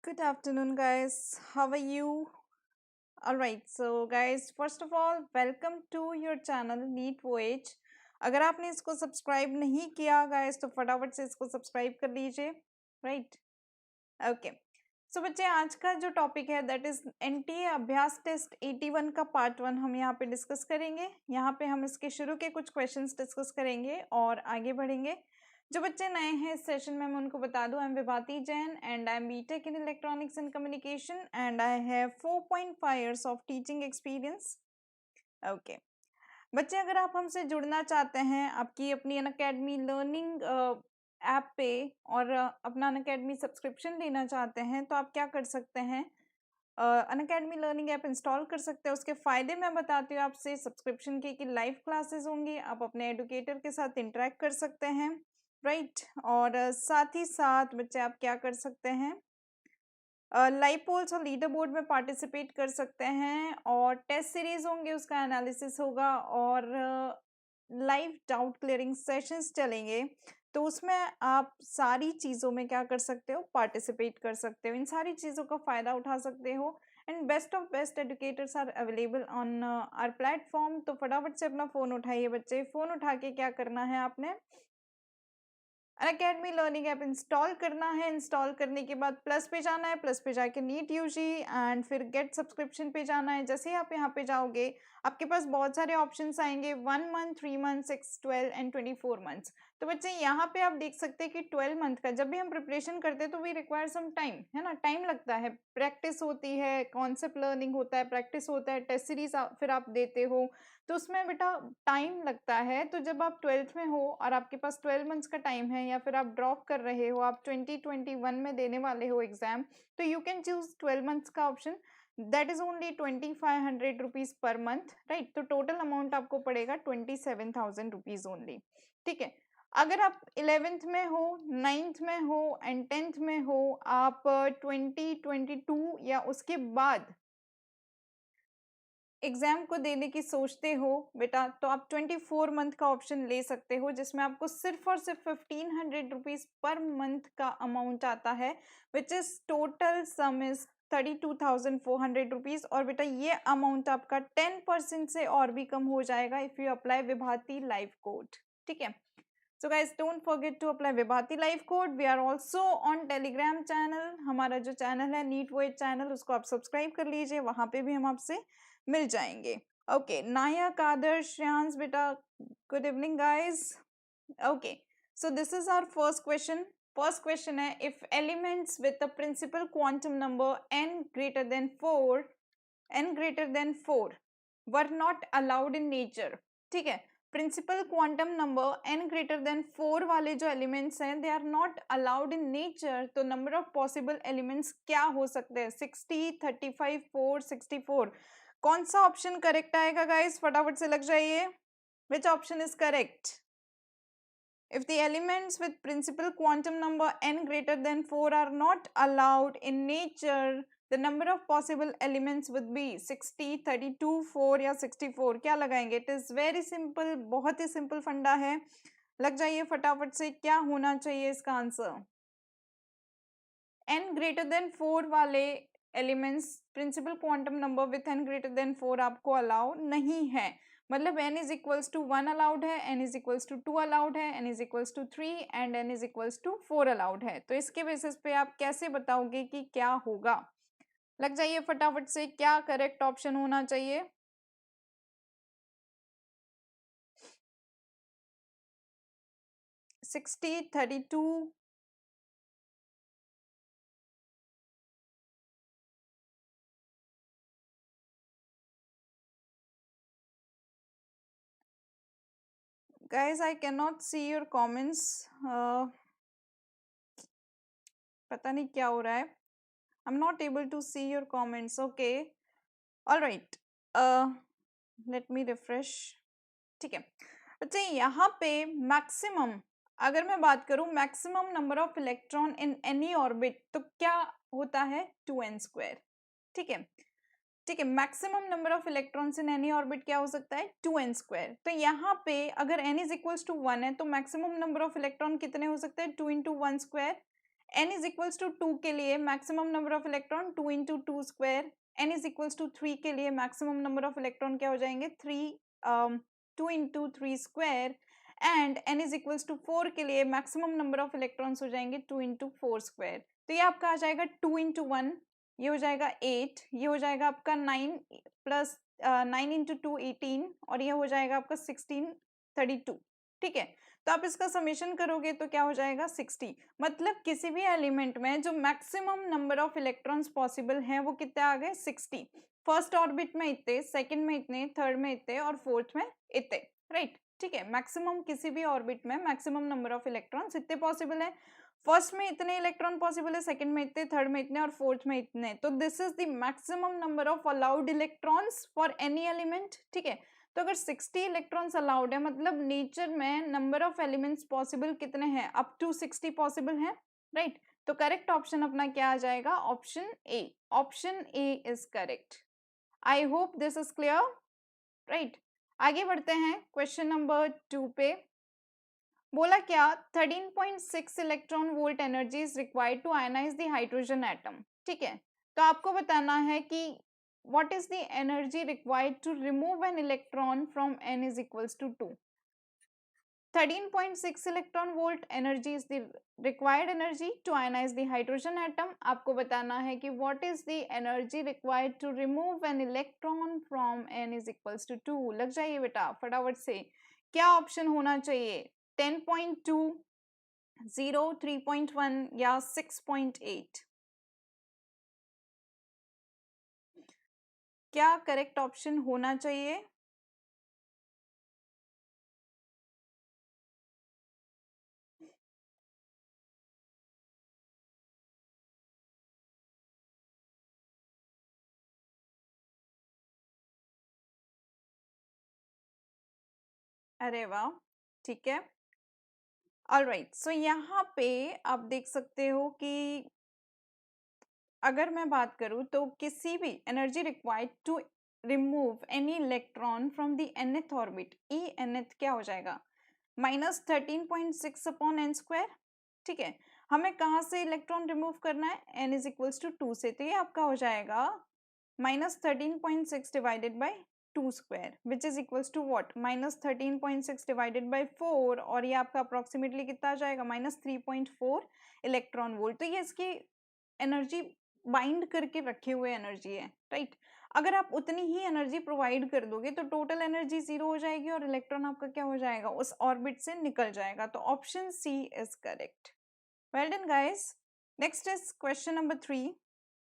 Good afternoon, guys. How are you? Alright, so guys, first of all, welcome to your channel NEET Voyage. अगर आपने इसको subscribe नहीं किया guys तो फटाफट से इसको सब्सक्राइब कर लीजिए, राइट? ओके, सो बच्चे आज का जो टॉपिक है दैट इज एनटीए अभ्यास टेस्ट 81 का पार्ट 1 हम यहाँ पे डिस्कस करेंगे। यहाँ पे हम इसके शुरू के कुछ क्वेश्चंस डिस्कस करेंगे और आगे बढ़ेंगे। जो बच्चे नए हैं इस सेशन में मैं उनको बता दूं, I am Vibhati Jain and I am BTech in electronics and communication and I have 4.5 years of teaching experience. Okay बच्चे, अगर आप हमसे जुड़ना चाहते हैं आपकी अपनी अनअकैडमी लर्निंग ऐप पे और अपना अनअकैडमी सब्सक्रिप्शन लेना चाहते हैं तो आप क्या कर सकते हैं, अनअकैडमी लर्निंग ऐप इंस्टॉल कर सकते हैं। उसके फ़ायदे मैं बताती हूँ आपसे सब्सक्रिप्शन की कि लाइव क्लासेस होंगी, आप अपने एडुकेटर के साथ इंटरेक्ट कर सकते हैं, राइट। और साथ ही साथ बच्चे आप क्या कर सकते हैं, लाइव पोल्स और लीडर बोर्ड में पार्टिसिपेट कर सकते हैं और टेस्ट सीरीज होंगे, उसका एनालिसिस होगा और लाइव डाउट क्लियरिंग सेशंस चलेंगे। तो उसमें आप सारी चीज़ों में क्या कर सकते हो, पार्टिसिपेट कर सकते हो, इन सारी चीज़ों का फ़ायदा उठा सकते हो। And best of best educators are available on our platform. तो फटाफट से अपना फ़ोन उठाइए बच्चे, फ़ोन उठा के क्या करना है आपने, अनअकैडमी लर्निंग ऐप इंस्टॉल करना है। इंस्टॉल करने के बाद प्लस पे जाना है, प्लस पे जाके नीट यूजी एंड फिर गेट सब्सक्रिप्शन पे जाना है। जैसे ही आप यहाँ पे जाओगे आपके पास बहुत सारे ऑप्शंस आएंगे, 1 मंथ, 3 मंथ, 6, 12 एंड 24 मंथ्स। तो बच्चे यहाँ पे आप देख सकते हैं कि 12 मंथ का जब भी हम प्रिपरेशन करते हैं तो वी रिक्वायर सम टाइम, है ना, टाइम लगता है, प्रैक्टिस होती है, कॉन्सेप्ट लर्निंग होता है, प्रैक्टिस होता है, टेस्ट सीरीज फिर आप देते हो, तो उसमें बेटा टाइम लगता है। तो जब आप 12th में हो और आपके पास 12 मंथ्स का टाइम है या फिर आप ड्रॉप कर रहे हो, आप 2021 में देने वाले हो एग्जाम, तो यू कैन चूज 12 मंथ्स का option, that is only 2500 rupees per month, right. तो टोटल अमाउंट आपको पड़ेगा 27,000 रुपीज ओनली, ठीक है। अगर आप 11th में हो, 9th में हो एंड 10th में हो, आप 2022 या उसके बाद एग्जाम को देने की सोचते हो बेटा, तो आप 24 मंथ का ऑप्शन ले सकते हो जिसमें आपको सिर्फ और सिर्फ 1500 रुपीज पर मंथ का अमाउंट आता है, which is total sum is 32,400 rupees. और बेटा ये अमाउंट आपका 10% से और भी कम हो जाएगा if you apply Vibhati live code, ठीक है। So guys don't forget to apply Vibhati live code. We are also on Telegram channel, हमारा जो चैनल है नीट वॉयज चैनल, उसको आप सब्सक्राइब कर लीजिए, वहां पे भी हम आपसे मिल जाएंगे। ओके, नायक, आदर्श, श्रेयांश बेटा, good evening guys. Okay, so this is our first question. First question है, if elements with the principal quantum number n greater than 4 were not allowed in nature, ठीक है। Principal quantum number n greater than 4 वाले जो elements हैं they are not allowed in nature, तो number of possible elements क्या हो सकते हैं, 60, 35, 4, 64। कौन सा ऑप्शन करेक्ट आएगा गाइस, फटाफट से लग जाइए, which option is correct. If the elements with principal quantum number n greater than 4 are not allowed in nature, the number of possible elements would be 60, 32, 4 या 64। क्या लगाएंगे, इट इज वेरी सिंपल, बहुत ही simple फंडा है, लग जाइए फटाफट से। क्या होना चाहिए इसका आंसर, n greater than 4 वाले elements principal quantum number with n greater than 4 आपको अलाउ नहीं है, मतलब n is equals to 1 allowed है, n is equals to 2 allowed है, n is equals to 3 and n is equals to 4 allowed है। तो इसके बेसिस पे आप कैसे बताओगे कि क्या होगा, लग जाइए फटाफट से, क्या करेक्ट ऑप्शन होना चाहिए। Sixty, 32, guys I cannot see your comments, पता नहीं क्या हो रहा है, I'm not able to see your comments, okay, all right, let me refresh, ठीक है। अच्छा, यहाँ पे मैक्सिमम, अगर मैं बात करूं maximum number of electron in any orbit, तो क्या होता है, 2n², ठीक है, ठीक है। Maximum number of electrons in any orbit क्या हो सकता है, 2n²। तो यहाँ पे अगर n इज इक्वल्स टू 1 है तो मैक्सिमम नंबर ऑफ इलेक्ट्रॉन कितने हो सकते हैं, 2 × 1²। n इज इक्वल्स टू 2 के लिए maximum number of electron 2 into two square, n is equals to 3 के लिए मैक्सिमम नंबर ऑफ इलेक्ट्रॉन क्या हो जाएंगे 3 2 into three square, and n is equals to 4 के लिए मैक्सिमम नंबर ऑफ इलेक्ट्रॉन्स हो जाएंगे 2 इंटू फोर स्क्वायर। तो ये आपका आ जाएगा 2 इंटू वन, ये हो जाएगा 8, ये हो जाएगा आपका 9 प्लस 9 इंटू टू 18, और ये हो जाएगा आपका 16 32। ठीक है, तो आप इसका समेशन करोगे तो क्या हो जाएगा 60। मतलब किसी भी एलिमेंट में जो maximum number of electrons possible हैं वो कितने आ गए 60। फर्स्ट ऑर्बिट में इतने, सेकंड में इतने, थर्ड में इतने और फोर्थ में इतने, राइट। ठीक है, मैक्सिमम किसी भी ऑर्बिट में मैक्सिमम नंबर ऑफ इलेक्ट्रॉन्स इतने पॉसिबल है। फर्स्ट में इतने इलेक्ट्रॉन पॉसिबल है, सेकंड में इतने, थर्ड में इतने और फोर्थ में इतने। तो this is the maximum number of allowed electrons for any element. ठीक है, तो अगर 60 इलेक्ट्रॉन्स अलाउड है मतलब नेचर में नंबर ऑफ एलिमेंट्स पॉसिबल कितने हैं, अप टू 60 पॉसिबल है, राइट। तो करेक्ट ऑप्शन अपना क्या आ जाएगा, option A. Option A is correct. I hope this is clear, right. आगे बढ़ते हैं क्वेश्चन नंबर 2 पे। बोला क्या 13.6 electron volt energy is required to ionise the hydrogen atom. ठीक है, तो आपको बताना है कि what is the energy required to remove an electron from n is equals to 2. 13.6 electron volt energy is the required energy to ionize the hydrogen atom. आपको बताना है कि what is the energy required to remove an electron from n is equals to 2. लग जाइए बेटा फटाफट से, क्या ऑप्शन होना चाहिए 10.2, 0, 3.1 या 6.8? क्या करेक्ट ऑप्शन होना चाहिए? अरे वाह, ठीक है। ऑलराइट, सो यहाँ पे आप देख सकते हो कि अगर मैं बात करूँ तो किसी भी energy required to remove any electron from the nth orbit, E nth क्या हो जाएगा -13.6 अपॉन n स्क्वायर। ठीक है, हमें कहाँ से इलेक्ट्रॉन रिमूव करना है, n इज इक्वल्स टू 2 से, तो ये आपका हो जाएगा -13.6 divided by 2 square which is equals to what -13.6 divided by 4, और ये आपका अप्रोक्सीमेटली कितना आ जाएगा -3.4 इलेक्ट्रॉन वोल्ट। तो ये इसकी एनर्जी बाइंड करके रखे हुए एनर्जी है, राइट। अगर आप उतनी ही एनर्जी प्रोवाइड कर दोगे तो टोटल एनर्जी जीरो हो जाएगी और इलेक्ट्रॉन आपका क्या हो जाएगा उस ऑर्बिट से निकल जाएगा। तो option C is correct. Well done guys. Next is question number 3।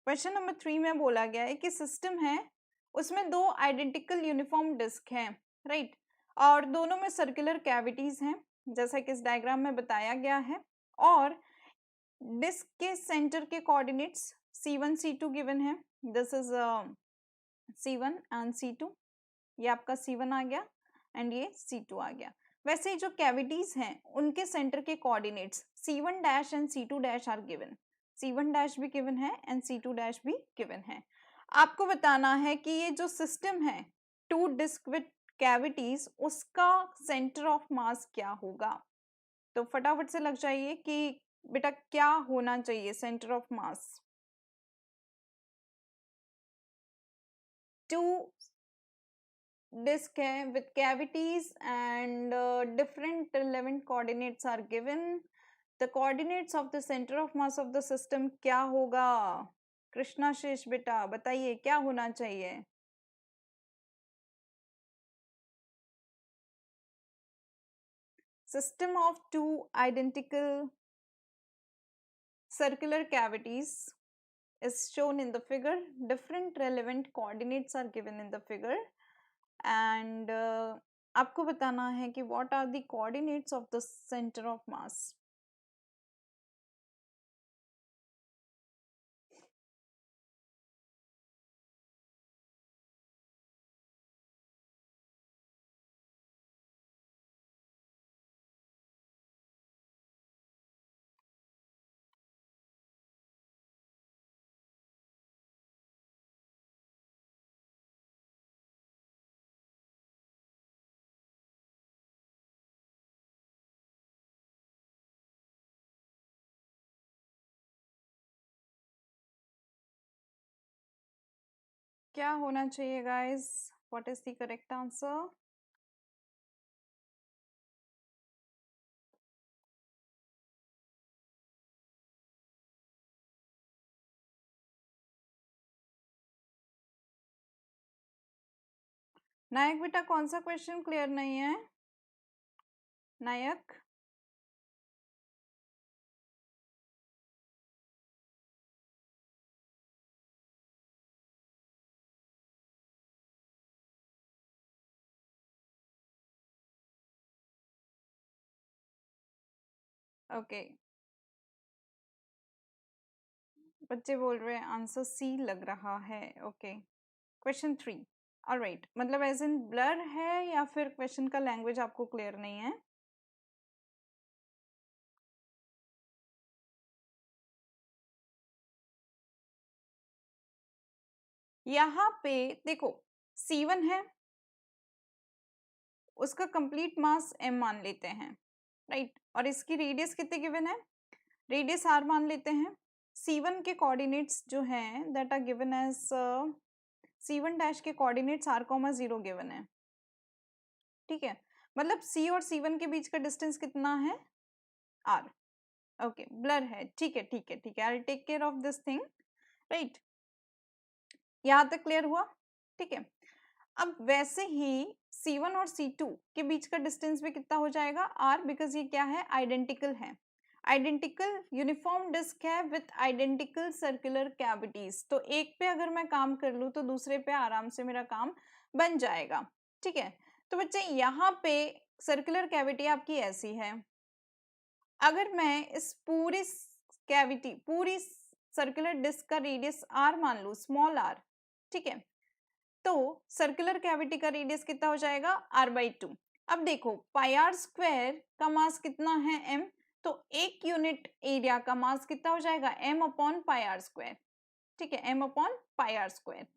Question number 3 में बोला गया है कि सिस्टम है, उसमें दो आइडेंटिकल यूनिफॉर्म डिस्क हैं, राइट, और दोनों में सर्कुलर कैविटीज हैं जैसा कि इस डायग्राम में बताया गया है, और डिस्क के सेंटर के कोऑर्डिनेट्स C1 C2 गिवन है। This is C1 and C2, ये आपका C1 आ गया एंड ये C2 आ गया। वैसे जो कैविटीज हैं उनके सेंटर के coordinates C1 dash and C2 dash are given. C1 dash भी गिवन है एंड C2 डैश भी गिवन है। आपको बताना है कि ये जो सिस्टम है टू डिस्क विद कैविटीज, उसका सेंटर ऑफ मास क्या होगा। तो फटाफट से लग जाइए कि बेटा क्या होना चाहिए centre of mass. Two disc है with cavities and different relevant coordinates are given. The coordinates of the centre of mass of the system क्या होगा। कृष्णा शेष बेटा बताइए क्या होना चाहिए। System of two identical circular cavities is shown in the figure. Different relevant coordinates are given in the figure, and आपको बताना है कि what are the coordinates of the center of mass. क्या होना चाहिए guys? What is the correct answer? Nayak बेटा कौन सा क्वेश्चन क्लियर नहीं है? नायक ओके, बच्चे बोल रहे हैं आंसर सी लग रहा है। Okay, question 3। ऑलराइट, मतलब एज इन ब्लर है या फिर क्वेश्चन का लैंग्वेज आपको क्लियर नहीं है? यहाँ पे देखो, C1 है, उसका कंप्लीट मास m मान लेते हैं, राइट? और इसकी रेडियस कितने गिवन है? रेडियस r मान लेते हैं। C1 के कोऑर्डिनेट्स जो हैं that are given as C1 dash के कोऑर्डिनेट्स r,0 गिवन है, ठीक है? मतलब C और C1 के बीच का डिस्टेंस कितना है? r। ओके, ब्लर है, ठीक है ठीक है ठीक है, I will take care of this thing, right? यहाँ तक क्लियर हुआ? ठीक है। अब वैसे ही C1 और C2 के बीच का डिस्टेंस भी कितना हो जाएगा? R, बिकॉज ये क्या है? आइडेंटिकल है। आइडेंटिकल यूनिफॉर्म डिस्क है विथ आइडेंटिकल सर्कुलर कैविटीज, तो एक पे अगर मैं काम कर लूँ तो दूसरे पे आराम से मेरा काम बन जाएगा, ठीक है? तो बच्चे यहाँ पे सर्कुलर कैविटी आपकी ऐसी है, अगर मैं इस पूरी कैविटी, पूरी सर्कुलर डिस्क का रेडियस r मान लूँ, स्मॉल r, ठीक है? तो सर्कुलर कैविटी का रेडियस कितना हो जाएगा? r/2। अब देखो, पाई आर स्क्वायर का मास कितना है? m, तो एक यूनिट एरिया का मास कितना हो जाएगा? m upon pi r square, ठीक है? m upon pi r square.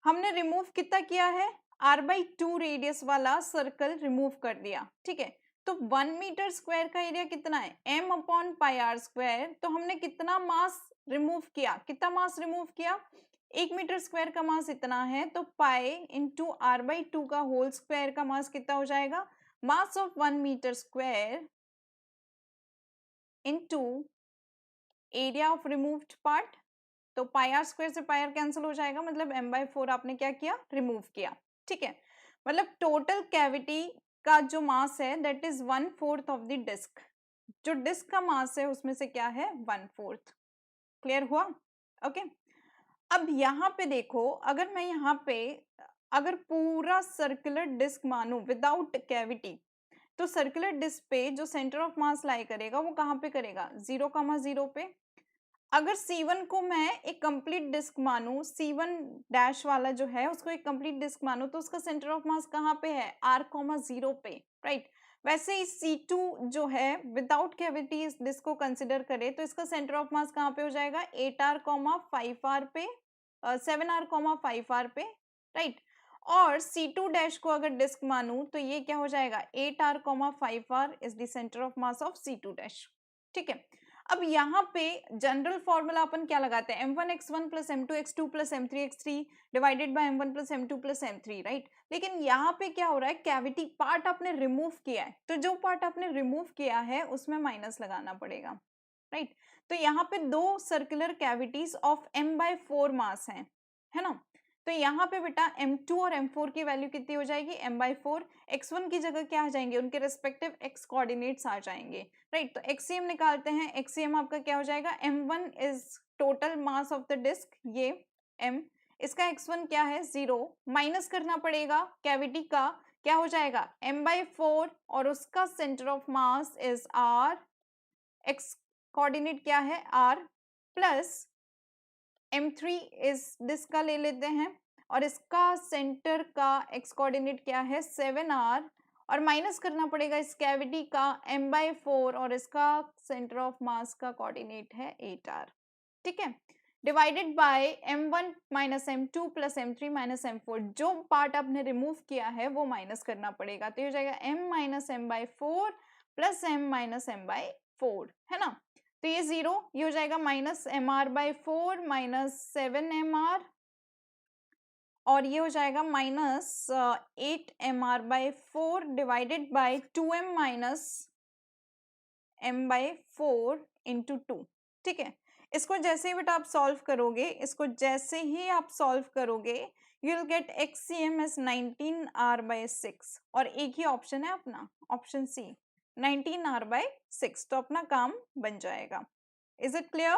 हमने रिमूव कितना किया है? r/2 रेडियस वाला सर्कल रिमूव कर दिया, ठीक है? तो 1 मीटर स्क्वायर का एरिया कितना है? m upon pi r square. तो हमने कितना मास रिमूव किया? कितना मास रिमूव किया? 1 मीटर स्क्वायर का मास इतना है, तो पाई इंटू r/2 का होल स्क्वायर का मास कितना हो जाएगा? Mass of 1 metre square into area of removed part. तो पाई आर स्क्वायर से पाई आर कैंसिल हो जाएगा, मतलब m/4 आपने क्या किया? रिमूव किया, ठीक है? मतलब टोटल कैविटी का जो मास है that is 1/4 of the disc. जो डिस्क का मास है उसमें से क्या है? 1/4। क्लियर हुआ? ओके। अब यहाँ पे देखो, अगर मैं यहाँ पे अगर पूरा सर्कुलर डिस्क मानूं विदाउट कैविटी, तो सर्कुलर डिस्क पे जो सेंटर ऑफ मास लाई करेगा वो कहाँ पे करेगा? 0,0 पे। अगर C1 को मैं एक कंप्लीट डिस्क मानूं, C1 डैश वाला जो है उसको एक कंप्लीट डिस्क मानूं, तो उसका सेंटर ऑफ मास कहाँ पे है? r,0 पे, राइट? वैसे ही C2 जो है विदाउट कैविटी इस डिस्क को कंसिडर करे तो इसका सेंटर ऑफ मास कहाँ पे हो जाएगा? 8r, 5r पे, 7r, 5r पे, राइट? और C2 डैश को अगर डिस्क मानूं तो ये क्या हो जाएगा? 8r, 5r is the centre of mass of C2 dash, ठीक है? अब यहाँ पे जनरल फॉर्मूला अपन क्या लगाते हैं? m1x1 plus m2x2 plus m3x3 divided by m1 plus m2 plus m3, right? लेकिन यहाँ पे क्या हो रहा है? कैविटी पार्ट आपने रिमूव किया है, तो जो पार्ट आपने रिमूव किया है उसमें माइनस लगाना पड़ेगा, राइट? तो यहाँ पे दो सर्कुलर कैविटीज ऑफ m/4 मास है ना? तो यहाँ पे बेटा m2 और m4 की वैल्यू कितनी हो जाएगी? m/4। x1 की जगह क्या आ जाएंगे? उनके रेस्पेक्टिव x कोऑर्डिनेट्स आ जाएंगे, राइट? तो xcm निकालते हैं। xcm आपका क्या हो जाएगा? m1 is total mass of the disc, ये m, इसका x1 क्या है? 0, माइनस करना पड़ेगा कैविटी का, क्या हो जाएगा? m/4 और उसका centre of mass is r, x coordinate क्या है? r, प्लस m3 इस डिस्क का ले लेते हैं और इसका सेंटर का x कोऑर्डिनेट क्या है? 7r, और माइनस करना पड़ेगा इस कैविटी का m/4 और इसका सेंटर ऑफ मास का कोऑर्डिनेट है 8r, ठीक है? Divided bye m1 minus m2 plus m3 minus m4, जो पार्ट आपने रिमूव किया है वो माइनस करना पड़ेगा, तो ये हो जाएगा m minus m/4 plus m minus m/4, है ना? तो ये 0, ये हो जाएगा माइनस mr/4 माइनस 7mr और ये हो जाएगा -8 mr/4 divided by 2m minus m/4 into 2। ठीक है, इसको जैसे ही बेटा आप सॉल्व करोगे, इसको जैसे ही आप सॉल्व करोगे, you will get xcm as 19r/6 और एक ही ऑप्शन है अपना, ऑप्शन सी 19r/6। तो अपना काम बन जाएगा। Is it clear?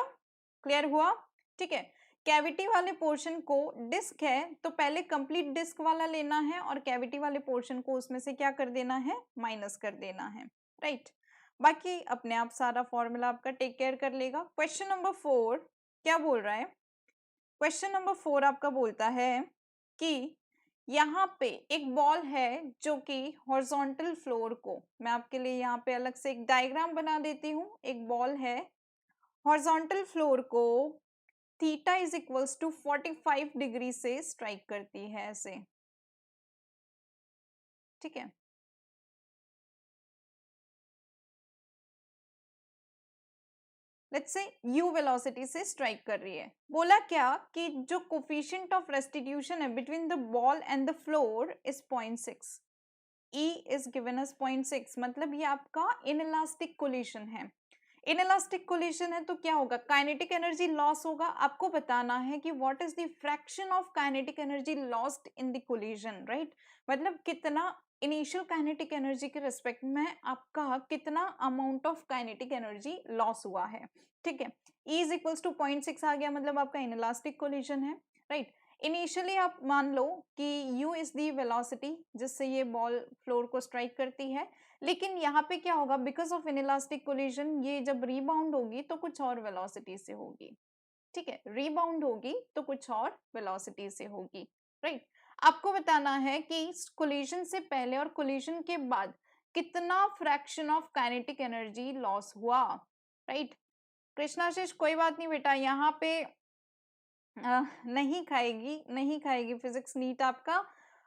क्लियर हुआ? ठीक है, कैविटी वाले पोर्शन को, डिस्क है तो पहले कंप्लीट डिस्क वाला लेना है और कैविटी वाले पोर्शन को उसमें से क्या कर देना है, माइनस कर देना है, राइट। बाकी अपने आप सारा फॉर्मूला आपका टेक केयर कर लेगा। क्वेश्चन नंबर 4 क्या बोल रहा है? क्वेश्चन नंबर 4 आपका बोलता है कि यहाँ पे एक बॉल है जो कि हॉरिजॉन्टल फ्लोर को, मैं आपके लिए यहाँ पे अलग से एक डायग्राम बना देती हूँ। एक बॉल है हॉरिजॉन्टल फ्लोर को theta is equals to 45 degree से स्ट्राइक करती है ऐसे। ठीक है, लेट्स से u वेलोसिटी से स्ट्राइक कर रही है। बोला क्या कि जो कोफिशिएंट ऑफ रेस्टिट्यूशन है between the ball and the floor is 0.6। E is given as 0.6, मतलब ये आपका इनइलास्टिक कोलिशन है। इनइलास्टिक कोलिशन है तो क्या होगा, काइनेटिक एनर्जी लॉस होगा। आपको बताना है कि what is the fraction of kinetic energy lost in the collision, right. मतलब कितना इनिशियल काइनेटिक एनर्जी के रिस्पेक्ट में आपका कितना amount of kinetic energy loss हुआ है। ठीक है, E इज इक्वल्स टू 0.6 आ गया, मतलब आपका इनइलास्टिक कोलिजन है, राइट। इनिशियली आप मान लो कि u इज दी वेलोसिटी जिससे ये बॉल फ्लोर को स्ट्राइक करती है, लेकिन यहाँ पे क्या होगा, बिकॉज ऑफ इनइलास्टिक कोलिजन ये जब रीबाउंड होगी तो कुछ और वेलोसिटी से होगी। ठीक है, रीबाउंड होगी तो कुछ और वेलोसिटी से होगी, राइट। आपको बताना है कि कोलिजन से पहले और कोलिजन के बाद कितना fraction of kinetic energy loss हुआ, राइट। कृष्णाशीष कोई बात नहीं बेटा, यहाँ पे नहीं खाएगी, नहीं खाएगी फिजिक्स नीट आपका।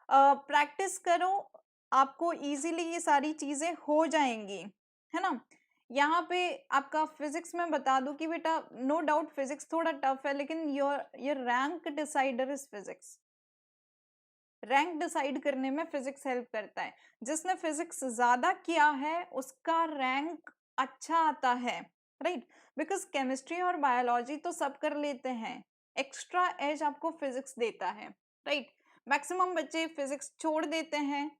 प्रैक्टिस करो, आपको इजीली ये सारी चीजें हो जाएंगी, है ना। यहाँ पे आपका फिजिक्स में बता दूं कि बेटा नो डाउट फिजिक्स थोड़ा टफ है, लेकिन your rank decider is physics. Rank decide करने में फिजिक्स हेल्प करता है। जिसने फिजिक्स ज्यादा किया है उसका रैंक अच्छा आता है, राइट। बिकॉज केमिस्ट्री और बायोलॉजी तो सब कर लेते हैं, एक्स्ट्रा एज आपको फिजिक्स देता है, राइट। मैक्सिमम बच्चे फिजिक्स छोड़ देते हैं,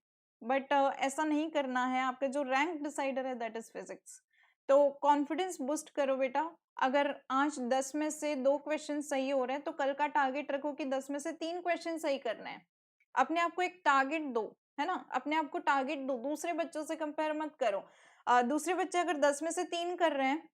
बट ऐसा नहीं करना है। आपका जो रैंक डिसाइडर है दैट इज फिजिक्स। तो कॉन्फिडेंस बूस्ट करो बेटा। अगर आज 10 में से 2 क्वेश्चन सही हो रहे हैं तो कल का टारगेट रखो कि 10 में से 3 क्वेश्चन सही करना है। अपने आप को एक टारगेट दो, है ना, अपने आप को टारगेट दो, दूसरे बच्चों से कंपेयर मत करो। दूसरे बच्चे अगर 10 में से 3 कर रहे हैं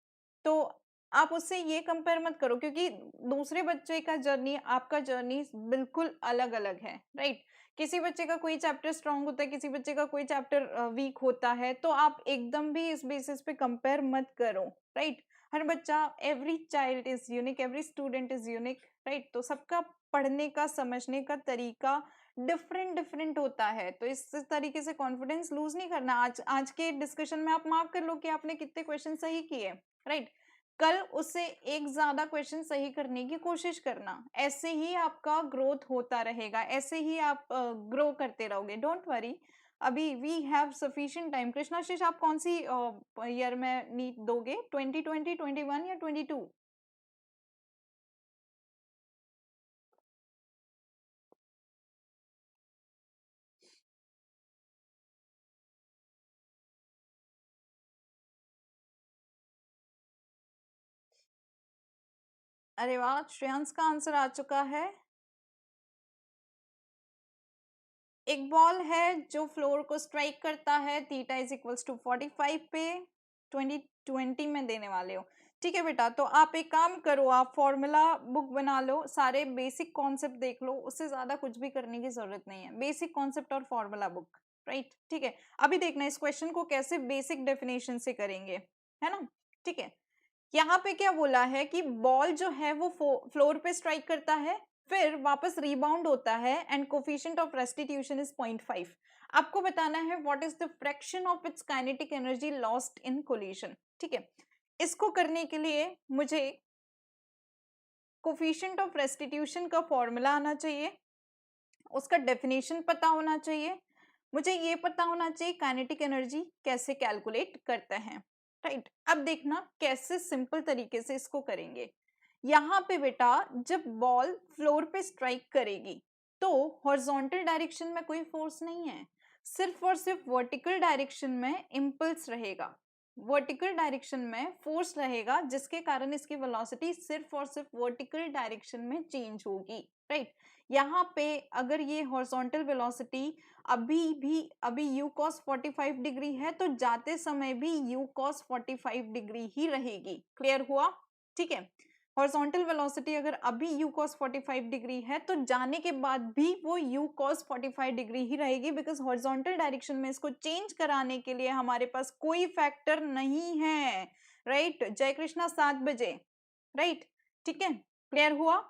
तो आप उससे ये कंपेयर मत करो, क्योंकि दूसरे बच्चे का जर्नी आपका जर्नी बिल्कुल अलग अलग है, राइट। किसी बच्चे का कोई चैप्टर स्ट्रांग होता है, किसी बच्चे का कोई चैप्टर वीक होता है, तो आप एकदम भी इस बेसिस पे कंपेयर मत करो, राइट। हर बच्चा, every child is unique, every student is unique, right. तो सबका पढ़ने का, समझने का तरीका डिफरेंट डिफरेंट होता है। तो इस तरीके से कॉन्फिडेंस लूज नहीं करना। आज के डिस्कशन में आप मार्क कर लो कि आपने कितने क्वेश्चन सही किए, राइट। कल उससे एक ज्यादा क्वेश्चन सही करने की कोशिश करना। ऐसे ही आपका ग्रोथ होता रहेगा, ऐसे ही आप ग्रो करते रहोगे। डोंट वरी, अभी वी हैव सफिशिएंट टाइम। कृष्णाशीष आप कौन सी ईयर में नीट दोगे, 2020, 21 या 22? अरे वाह, श्रेयांश का आंसर आ चुका है। एक बॉल है जो फ्लोर को स्ट्राइक करता है, थीटा इज इक्वल्स टू 45 पे, 2020 में देने वाले हो। ठीक है बेटा, तो आप एक काम करो, आप फॉर्मूला बुक बना लो, सारे बेसिक कॉन्सेप्ट देख लो, उससे ज्यादा कुछ भी करने की जरूरत नहीं है। बेसिक कॉन्सेप्ट और फॉर्मूला बुक, राइट। ठीक है, अभी देखना इस क्वेश्चन को कैसे बेसिक डेफिनेशन से करेंगे, है ना। ठीक है, यहाँ पे क्या बोला है कि बॉल जो है वो फ्लोर पे स्ट्राइक करता है, फिर वापस रिबाउंड होता है and coefficient of restitution is 0.5। आपको बताना है what is the fraction of its kinetic energy lost in collision. ठीक है, इसको करने के लिए मुझे कोफिशिएंट ऑफ रेस्टिट्यूशन का फॉर्मूला आना चाहिए। उसका डेफिनेशन पता होना चाहिए, मुझे ये पता होना चाहिए काइनेटिक एनर्जी कैसे कैलकुलेट करते हैं, राइट। अब देखना कैसे सिंपल तरीके से इसको करेंगे। यहाँ पे बेटा जब बॉल फ्लोर पे स्ट्राइक करेगी तो हॉरिजॉन्टल डायरेक्शन में कोई फोर्स नहीं है, सिर्फ और सिर्फ वर्टिकल डायरेक्शन में इम्पल्स रहेगा, वर्टिकल डायरेक्शन में फोर्स रहेगा, जिसके कारण इसकी वेलोसिटी सिर्फ और सिर्फ वर्टिकल डायरेक्शन में चेंज होगी, राइट। यहाँ पे अगर ये हॉरिजॉन्टल वेलोसिटी अभी u cos 45 डिग्री है तो जाते समय भी u cos 45 डिग्री ही रहेगी, क्लियर हुआ, ठीक है। हॉरिजॉन्टल वेलोसिटी अगर अभी u cos 45 डिग्री है तो जाने के बाद भी वो u cos 45 डिग्री ही रहेगी, बिकॉज हॉरिजॉन्टल डायरेक्शन में इसको चेंज कराने के लिए हमारे पास कोई फैक्टर नहीं है, राइट। जय कृष्णा 7 बजे, राइट, ठीक है, क्लियर हुआ।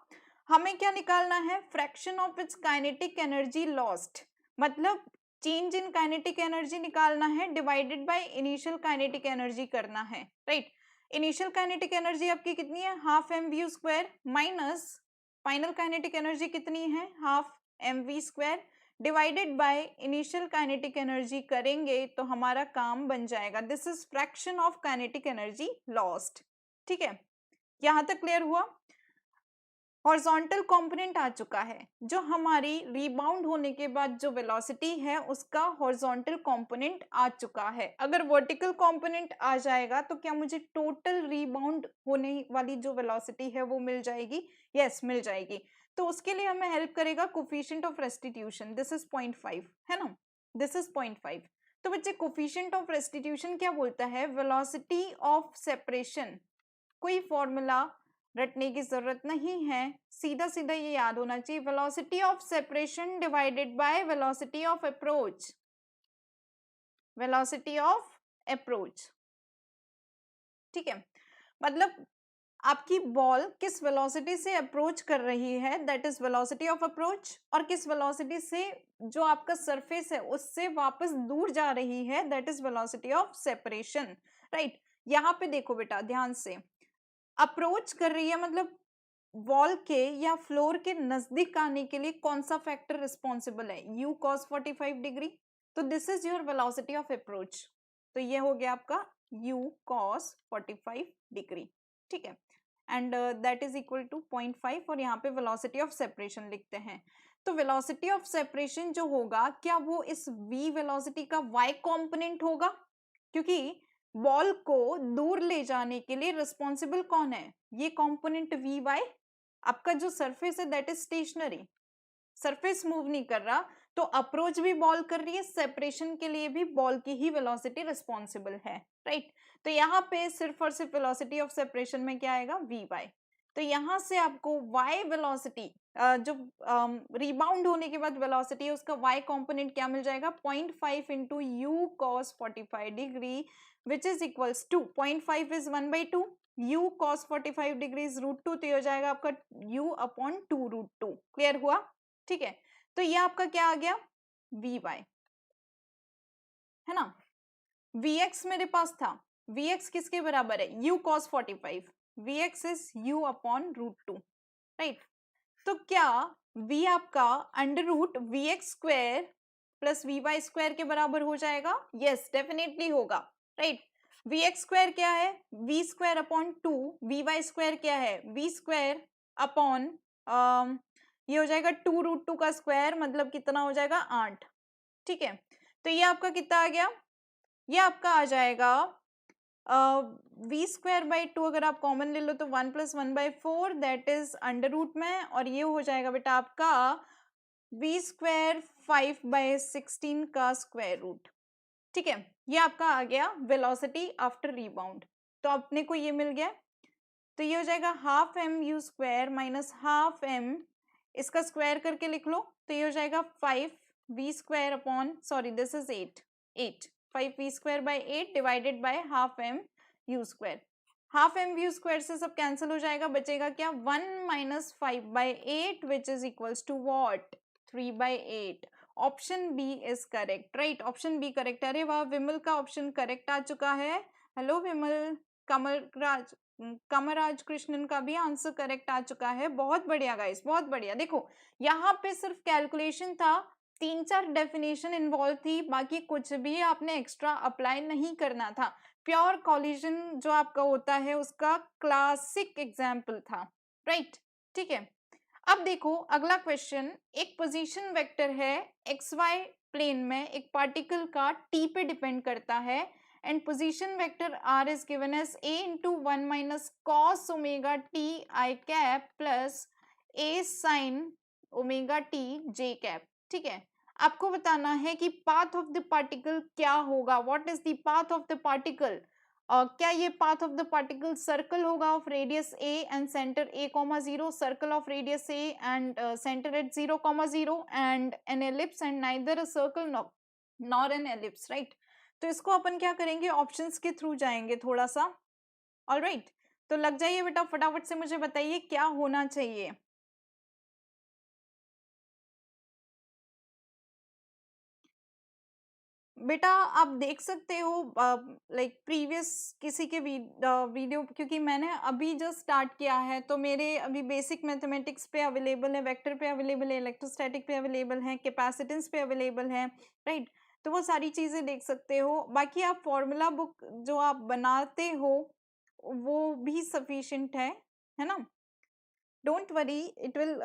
हमें क्या निकालना है, fraction of its kinetic energy lost, मतलब चेंज इन काइनेटिक एनर्जी निकालना है, divided by initial kinetic energy करना है, राइट। इनिशियल काइनेटिक एनर्जी आपकी कितनी है, half m v square, minus final kinetic energy कितनी है, half m v square, divided by initial kinetic energy करेंगे तो हमारा काम बन जाएगा, this is fraction of kinetic energy lost, ठीक है। यहां तक क्लियर हुआ। हॉरिजॉन्टल कंपोनेंट आ चुका है, जो हमारी रिबाउंड होने के बाद जो वेलोसिटी है उसका हॉरिजॉन्टल कंपोनेंट आ चुका है। अगर वर्टिकल कंपोनेंट आ जाएगा तो क्या मुझे टोटल रिबाउंड होने वाली जो वेलोसिटी है वो मिल जाएगी, यस मिल जाएगी। तो उसके लिए हमें हेल्प करेगा coefficient of restitution, this is 0.5 है ना, दिस इज 0.5। तो बच्चे कोफिशिएंट ऑफ रेस्टिट्यूशन क्या बोलता है, वेलोसिटी ऑफ सेपरेशन, कोई फॉर्मूला रटने की जरूरत नहीं है, सीधा सीधा ये याद होना चाहिए, velocity of separation divided by velocity of approach, velocity of approach, ठीक है। मतलब आपकी बॉल किस वेलोसिटी से अप्रोच कर रही है, that is velocity of approach, और किस वेलोसिटी से जो आपका सरफेस है उससे वापस दूर जा रही है, that is velocity of separation, right. यहाँ पे देखो बेटा ध्यान से, अप्रोच कर रही है मतलब वॉल के या फ्लोर के नजदीक आने के लिए कौन सा फैक्टर रिस्पॉन्सिबल है, u cos 45 डिग्री, तो this is your velocity of approach, तो ये हो गया आपका u cos 45 डिग्री, ठीक है, and that is equal to 0.5, और यहाँ पे वेलोसिटी ऑफ सेपरेशन लिखते हैं। तो वेलोसिटी ऑफ सेपरेशन जो होगा, क्या वो इस v वेलोसिटी का y कॉम्पोनेंट होगा, क्योंकि बॉल को दूर ले जाने के लिए रिस्पॉन्सिबल कौन है, ये कंपोनेंट वी वाई, आपका जो सरफेस है that is stationary, surface move नहीं कर रहा, तो अप्रोच भी बॉल कर रही है, सेपरेशन के लिए भी बॉल की ही वेलोसिटी रिस्पॉन्सिबल है, राइट। तो यहाँ पे सिर्फ और सिर्फ वेलोसिटी ऑफ सेपरेशन में क्या आएगा, वी वाई। तो यहाँ से आपको वाई वेलोसिटी जो रिबाउंड होने के बाद वेलोसिटी है उसका वाई कंपोनेंट क्या मिल जाएगा, 0.5 into u cos 45 degree, which is equals to 0.5 is 1/2, u cos 45 degree √2, तो ये हो जाएगा आपका u अपॉन 2√2, क्लियर हुआ, ठीक है। तो ये आपका क्या आ गया, वी वाई है ना, vx मेरे पास था, vx किसके बराबर है, u cos 45, vx is u upon √2, right. तो क्या v आपका under root v x square plus v y square के बराबर हो जाएगा, यस डेफिनेटली होगा, राइट। वी एक्स स्क्वायर क्या है, v square upon 2, v y square क्या है, वी स्क्वायर अपॉन ये हो जाएगा 2√2 का स्क्वायर, मतलब कितना हो जाएगा 8, ठीक है। तो ये आपका कितना आ गया, ये आपका आ जाएगा वी स्क्वायर बाई 2, अगर आप कॉमन ले लो तो 1 + 1/4, दैट इज अंडर रूट में, और ये हो जाएगा बेटा आपका वी स्क्वायर 5/16 का स्क्वायर रूट, ठीक है। ये आपका आ गया वेलोसिटी आफ्टर रिबाउंड, तो अपने को ये मिल गया, तो ये हो जाएगा half m u square minus half m, इसका स्क्वायर करके लिख लो, तो ये हो जाएगा 5 v square upon, sorry this is 8 5 v square by 8 divided by half m u square, half m u square से सब कैंसिल हो जाएगा, बचेगा क्या 1 - 5/8 which is equals to what, 3/8, option B is correct, right, option B correct. अरे वाह, विमल का option correct आ चुका है, हेलो विमल, कमलराज कमराज कृष्णन का भी आंसर करेक्ट आ चुका है। बहुत बढ़िया गाइस, बहुत बढ़िया। देखो यहाँ पे सिर्फ कैलकुलेशन था, 3-4 डेफिनेशन इन्वॉल्व थी, बाकी कुछ भी आपने एक्स्ट्रा अप्लाई नहीं करना था। प्योर कॉलिजन जो आपका होता है उसका क्लासिक एग्जाम्पल था, राइट। ठीक है, अब देखो अगला क्वेश्चन। एक पोजीशन वेक्टर है एक्स वाई प्लेन में, एक पार्टिकल का टी पे डिपेंड करता है, and position vector R is given as a into 1 minus cos omega T I cap plus a sine omega T J cap. ठीक है, आपको बताना है कि पाथ ऑफ द पार्टिकल क्या होगा, what is the path of the particle. क्या ये path of the particle circle होगा of radius a and centre a comma 0, circle of radius a and centre at 0 comma 0 and an ellipse and neither a circle nor an ellipse, right. तो इसको अपन क्या करेंगे, options के through जाएंगे थोड़ा सा। Alright, तो लग जाइए बेटा, फटाफट से मुझे बताइए क्या होना चाहिए। बेटा आप देख सकते हो लाइक प्रीवियस किसी के वीडियो, क्योंकि मैंने अभी जस्ट स्टार्ट किया है तो मेरे अभी बेसिक मैथमेटिक्स पे अवेलेबल है, वेक्टर पे अवेलेबल है, इलेक्ट्रोस्टैटिक पे अवेलेबल है, कैपेसिटेंस पे अवेलेबल है, राइट। तो वो सारी चीज़ें देख सकते हो। बाकी आप फॉर्मूला बुक जो आप बनाते हो वो भी सफिशिएंट है ना। Don't worry, it will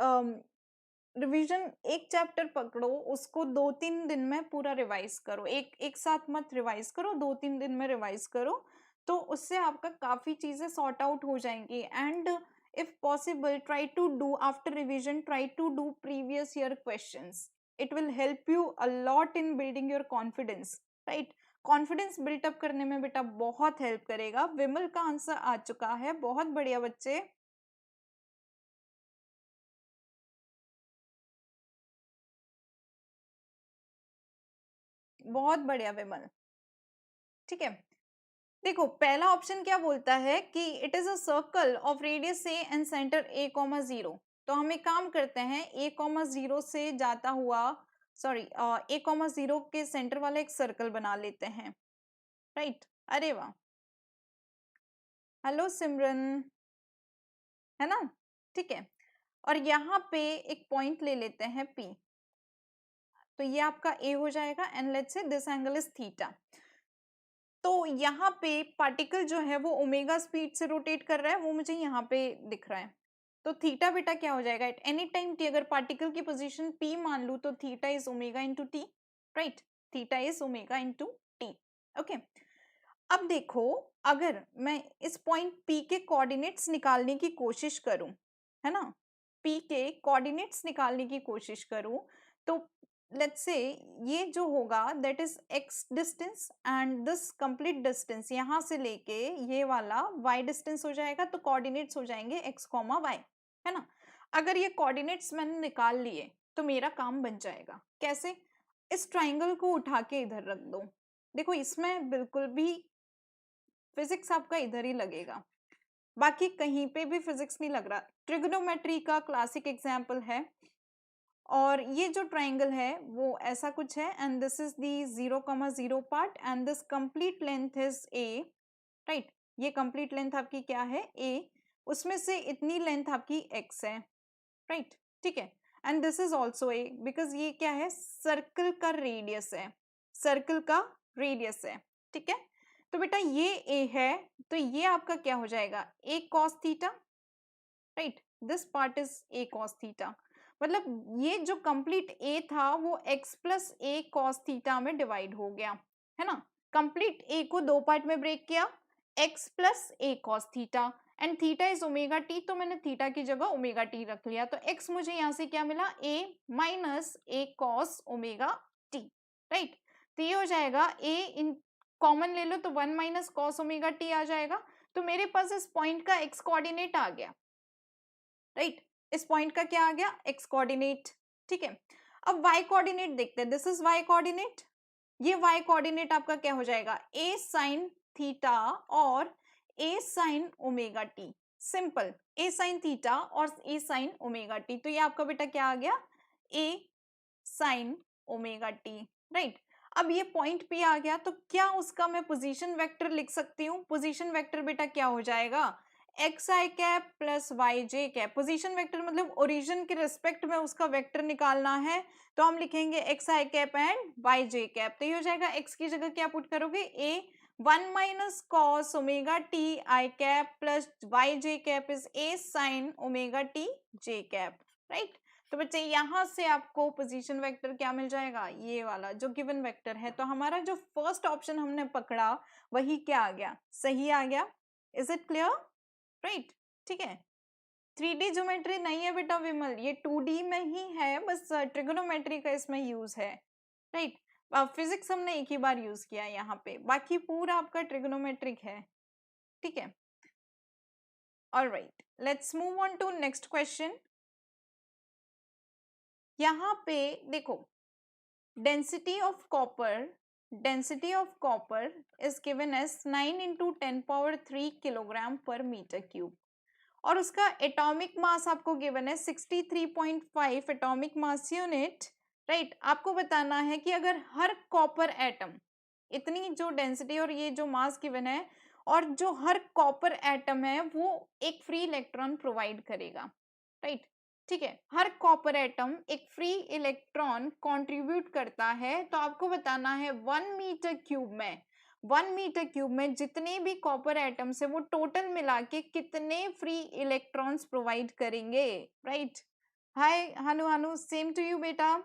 revision. एक चैप्टर पकड़ो, उसको 2-3 दिन में पूरा रिवाइज करो, एक एक साथ मत रिवाइज करो, 2-3 दिन में रिवाइज करो, तो उससे आपका काफी चीजें सॉर्ट आउट हो जाएंगी। And if possible try to do after revision, try to do previous year questions. It will help you a lot in building your confidence, right. Confidence built up करने में बेटा बहुत हेल्प करेगा। विमल का आंसर आ चुका है, बहुत बढ़िया बच्चे। बहुत बढ़िया विमल, ठीक है। देखो पहला ऑप्शन क्या बोलता है कि it is a circle of radius A and centre A comma 0। तो हम एक काम करते हैं, ए कॉमा 0 से जाता हुआ, सॉरी, ए कॉमा 0 के सेंटर वाला एक सर्कल बना लेते हैं, राइट। अरे वाह, हेलो सिमरन, है ना। ठीक है, और यहाँ पे एक पॉइंट ले लेते हैं पी। तो ये आपका ए हो जाएगा, and let's say this angle is theta. तो यहाँ पे पार्टिकल जो है वो ओमेगा स्पीड से रोटेट कर रहा है, वो मुझे यहाँ पे दिख रहा है। तो थीटा बेटा क्या हो जाएगा, एट एनी टाइम टी, अगर पार्टिकल की पोजीशन पी मान लू तो theta is omega into T, right. Theta is omega into T, okay. अब देखो, अगर मैं इस पॉइंट पी के कोऑर्डिनेट्स निकालने की कोशिश करूं, है ना, पी के कोऑर्डिनेट्स निकालने की कोशिश करूं, तो लेट्स से ये जो होगा that is x distance, and this complete distance यहाँ से लेके ये वाला वाई डिस्टेंस हो जाएगा, तो कोऑर्डिनेट्स हो जाएंगे एक्स कॉमा वाई, है ना। अगर ये कोऑर्डिनेट्स मैंने निकाल लिए तो मेरा काम बन जाएगा। कैसे, इस ट्राइंगल को उठा के इधर रख दो। देखो इसमें बिल्कुल भी फिजिक्स आपका इधर ही लगेगा, बाकी कहीं पे भी फिजिक्स नहीं लग रहा। ट्रिग्नोमेट्री का क्लासिक एग्जाम्पल है, और ये जो ट्राइंगल है वो ऐसा कुछ है, and this is the 0,0 part, and this complete length is a, right. ये कंप्लीट लेंथ आपकी क्या है, ए, उसमें से इतनी लेंथ आपकी एक्स है, राइट। ठीक है, and this is also a, because ये क्या है, सर्कल का रेडियस है, सर्कल का रेडियस है, ठीक है। तो बेटा ये ए है, तो ये आपका क्या हो जाएगा, a cos theta, right. This part is a cos theta. मतलब ये जो कंप्लीट ए था वो x plus a cos theta में डिवाइड हो गया, है ना। कंप्लीट ए को दो पार्ट में ब्रेक किया, x plus a cos theta, and theta is omega T, तो मैंने थीटा की जगह ओमेगा टी रख लिया। तो एक्स मुझे यहाँ से क्या मिला, ए माइनस ए कॉस ओमेगा टी, राइट। तो ये हो जाएगा ए इन, कॉमन ले लो तो 1 माइनस कॉस ओमेगा टी आ जाएगा। तो मेरे पास इस पॉइंट का एक्स कोऑर्डिनेट आ गया, राइट। इस पॉइंट का क्या आ गया, एक्स कोऑर्डिनेट, ठीक है। अब वाई कोऑर्डिनेट देखते हैं, दिस इज वाई कोऑर्डिनेट। ये वाई कोऑर्डिनेट आपका क्या हो जाएगा, ए साइन थीटा और ए साइन ओमेगा टी, सिंपल, ए साइन थीटा और ए साइन ओमेगा टी। तो ये आपका बेटा क्या आ गया, ए साइन ओमेगा टी, राइट। अब ये पॉइंट पे आ गया तो क्या उसका मैं पोजीशन वेक्टर लिख सकती हूँ? पोजीशन वेक्टर बेटा क्या हो जाएगा? X I cap plus Y J cap. Position vector मतलब ओरिजिन के रिस्पेक्ट में उसका वेक्टर निकालना है, तो हम लिखेंगे X I cap and Y J cap. तो ये हो जाएगा, एक्स की जगह क्या पुट करोगे? A 1 minus cos omega T I cap plus Y J cap is a sine omega T J cap, right. तो बच्चे यहाँ से आपको पोजीशन वेक्टर क्या मिल जाएगा? ये वाला जो गिवन वेक्टर है। तो हमारा जो फर्स्ट ऑप्शन हमने पकड़ा वही क्या आ गया? सही आ गया। Is it clear? राइट, ठीक है। 3D ज्योमेट्री नहीं है बेटा विमल, ये 2D में ही है, बस ट्रिगोनोमेट्री का इसमें यूज है, राइट। फिजिक्स हमने एक ही बार यूज किया है यहाँ पे, बाकी पूरा आपका ट्रिगोनोमेट्रिक है, ठीक है। All right, let's move on to next question. यहाँ पे देखो, density of copper is given as 9 into 10³ kilogram per metre cube, और उसका एटॉमिक मास आपको गिवन है 63.5 एटॉमिक मास यूनिट, राइट। आपको बताना है कि अगर हर कॉपर एटम, इतनी जो डेंसिटी और ये जो मास गिवन है, और जो हर कॉपर एटम है वो एक फ्री इलेक्ट्रॉन प्रोवाइड करेगा, राइट, ठीक है। हर कॉपर एटम एक फ्री इलेक्ट्रॉन कंट्रीब्यूट करता है, तो आपको बताना है 1 मीटर क्यूब में जितने भी कॉपर एटम्स है वो टोटल मिला के कितने फ्री इलेक्ट्रॉन्स प्रोवाइड करेंगे, right. Hi Hanu, same to you बेटा,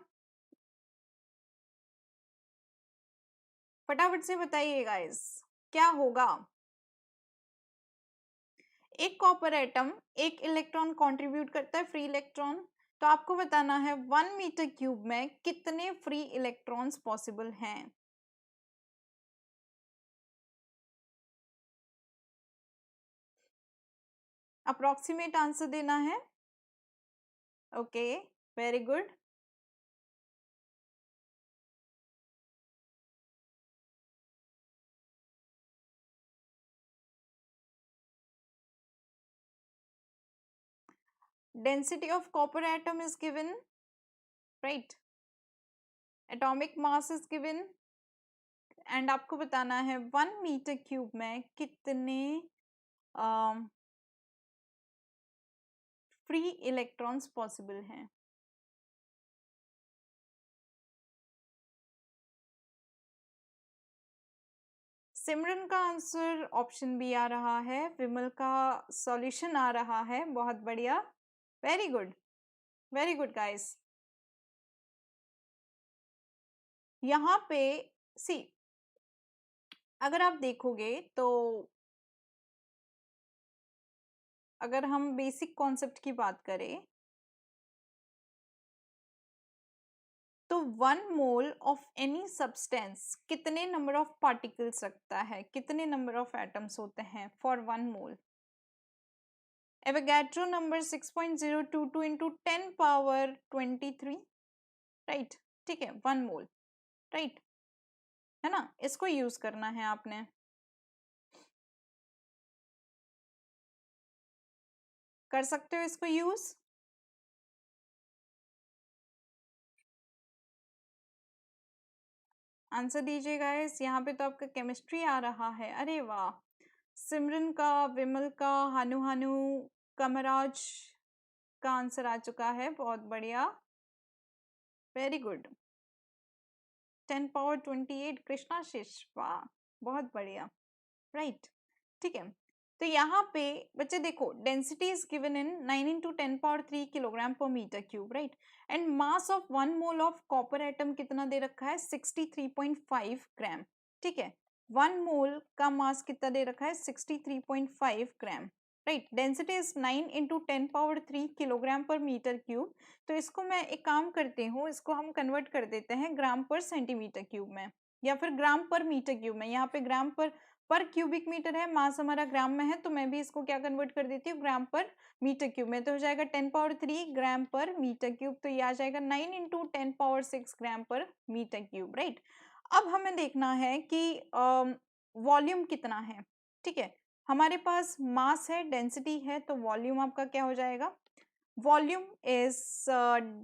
फटाफट से बताइए गाइस क्या होगा। एक कॉपर एटम एक इलेक्ट्रॉन कंट्रीब्यूट करता है, फ्री इलेक्ट्रॉन, तो आपको बताना है 1 मीटर क्यूब में कितने फ्री इलेक्ट्रॉन्स पॉसिबल हैं। अप्रोक्सीमेट आंसर देना है, okay, very good. Density of copper atom is given, right? Atomic mass is given, and आपको बताना है 1 मीटर क्यूब में कितने फ्री इलेक्ट्रॉन्स पॉसिबल हैं। सिमरन का आंसर ऑप्शन बी आ रहा है, विमल का सॉल्यूशन आ रहा है, बहुत बढ़िया, very good, very good guys. यहाँ पे सी, अगर आप देखोगे तो अगर हम बेसिक कॉन्सेप्ट की बात करें तो 1 मोल ऑफ एनी सब्सटेंस कितने नंबर ऑफ पार्टिकल्स रखता है, कितने नंबर ऑफ एटम्स होते हैं for 1 mole? Avogadro number 6.022 into 10⁻23, right, ठीक है, 1 मोल, राइट, है ना। इसको यूज करना है आपने, कर सकते हो इसको यूज। आंसर दीजिए गाइस, यहाँ पे तो आपका केमिस्ट्री आ रहा है, अरे वाह। सिमरन का, विमल का, हानु, कमराज का आंसर आ चुका है, बहुत बढ़िया, वेरी गुड। 10⁻28 कृष्णाशीष, वाह, बहुत बढ़िया, राइट, ठीक है। तो यहाँ पे बच्चे देखो, density is given in 9 into 10⁻3 kilogram per metre cube, right, and mass of 1 mole of copper atom कितना दे रखा है? 63.5 ग्राम, ठीक है। 1 मोल का मास कितना दे रखा है? 63.5 gram, right. Density is 9 into 10⁻3 kilogram per metre cube. तो इसको मैं एक काम करती हूँ, इसको हम कन्वर्ट कर देते हैं ग्राम पर सेंटीमीटर क्यूब में, या फिर ग्राम पर मीटर क्यूब में। यहाँ पे ग्राम पर क्यूबिक मीटर है, मास हमारा ग्राम में है, तो मैं भी इसको क्या कन्वर्ट कर देती हूँ, ग्राम पर मीटर क्यूब में। तो हो जाएगा 10⁻3 ग्राम पर मीटर क्यूब, तो ये आ जाएगा 9 into 10⁻6 ग्राम पर मीटर क्यूब, राइट। अब हमें देखना है कि वॉल्यूम कितना है, ठीक है। हमारे पास मास है, डेंसिटी है, तो वॉल्यूम आपका क्या हो जाएगा? Volume is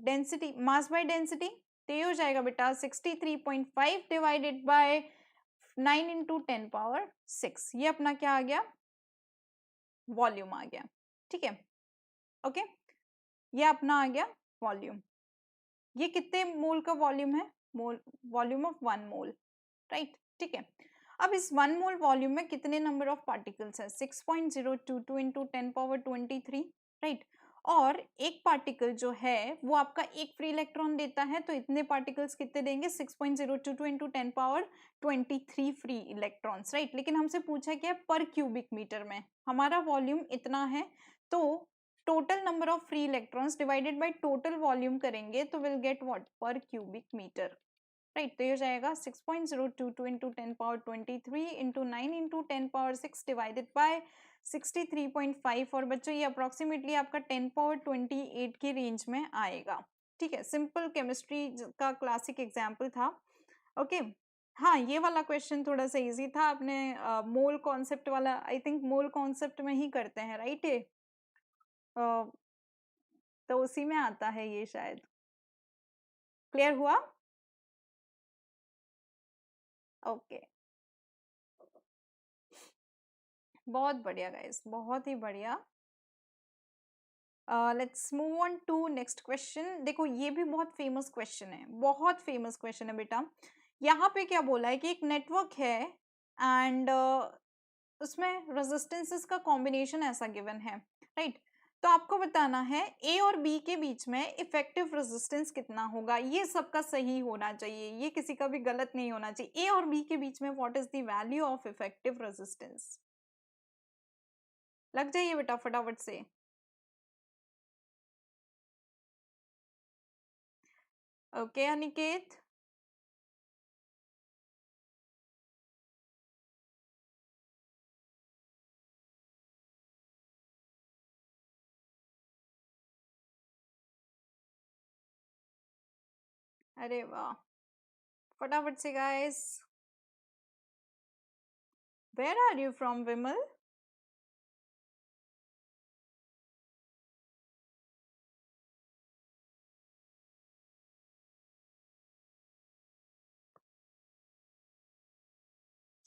density, mass by density, तो ये हो जाएगा बेटा 63.5 डिवाइडेड बाय 9 इंटू 10⁻6। ये अपना क्या आ गया, वॉल्यूम आ गया। ठीक है, ओके, ये अपना आ गया वॉल्यूम। ये कितने मोल का वॉल्यूम है, मोल, वॉल्यूम ऑफ 1 मोल, राइट। ठीक है, अब इस 1 मोल वॉल्यूम में कितने नंबर ऑफ पार्टिकल्स है, 6.022 इंटू 10⁻23, राइट। और एक पार्टिकल जो है वो आपका एक फ्री इलेक्ट्रॉन देता है, तो इतने पार्टिकल्स कितने देंगे, 6.022 इंटू 10⁻23 फ्री इलेक्ट्रॉन्स, राइट। लेकिन हमसे पूछा क्या है, पर क्यूबिक मीटर में, हमारा वॉल्यूम इतना है, तो total number of free electrons divided by total volume करेंगे तो विल गेट व्हाट, पर क्यूबिक मीटर, राइट। तो ये हो जाएगा 6.022 into 10⁻23 into 9 into 10⁻6 divided by 63.5, और बच्चों ये अप्रोक्सीमेटली आपका 10⁻28 के रेंज में आएगा। ठीक है, सिंपल केमिस्ट्री का क्लासिक एग्जाम्पल था। ओके, हाँ ये वाला क्वेश्चन थोड़ा सा इजी था, आपने मोल कॉन्सेप्ट वाला, आई थिंक मोल कॉन्सेप्ट में ही करते हैं, राइट। ये तो उसी में आता है ये, शायद क्लियर हुआ। ओके, बहुत बढ़िया गाइस, बहुत ही बढ़िया। Let's move on to next question. देखो ये भी बहुत फेमस क्वेश्चन है, बहुत फेमस क्वेश्चन है बेटा। यहाँ पे क्या बोला है कि एक नेटवर्क है एंड उसमें रेजिस्टेंसेस का कॉम्बिनेशन ऐसा गिवन है, राइट। तो आपको बताना है ए और बी के बीच में इफेक्टिव रेजिस्टेंस कितना होगा। ये सबका सही होना चाहिए, ये किसी का भी गलत नहीं होना चाहिए। ए और बी के बीच में what is the value of effective resistance, लग जाइए बेटा फटाफट से। ओके अनिकेत, अरे वाह, फटाफट से guys. Where are you from Vimal?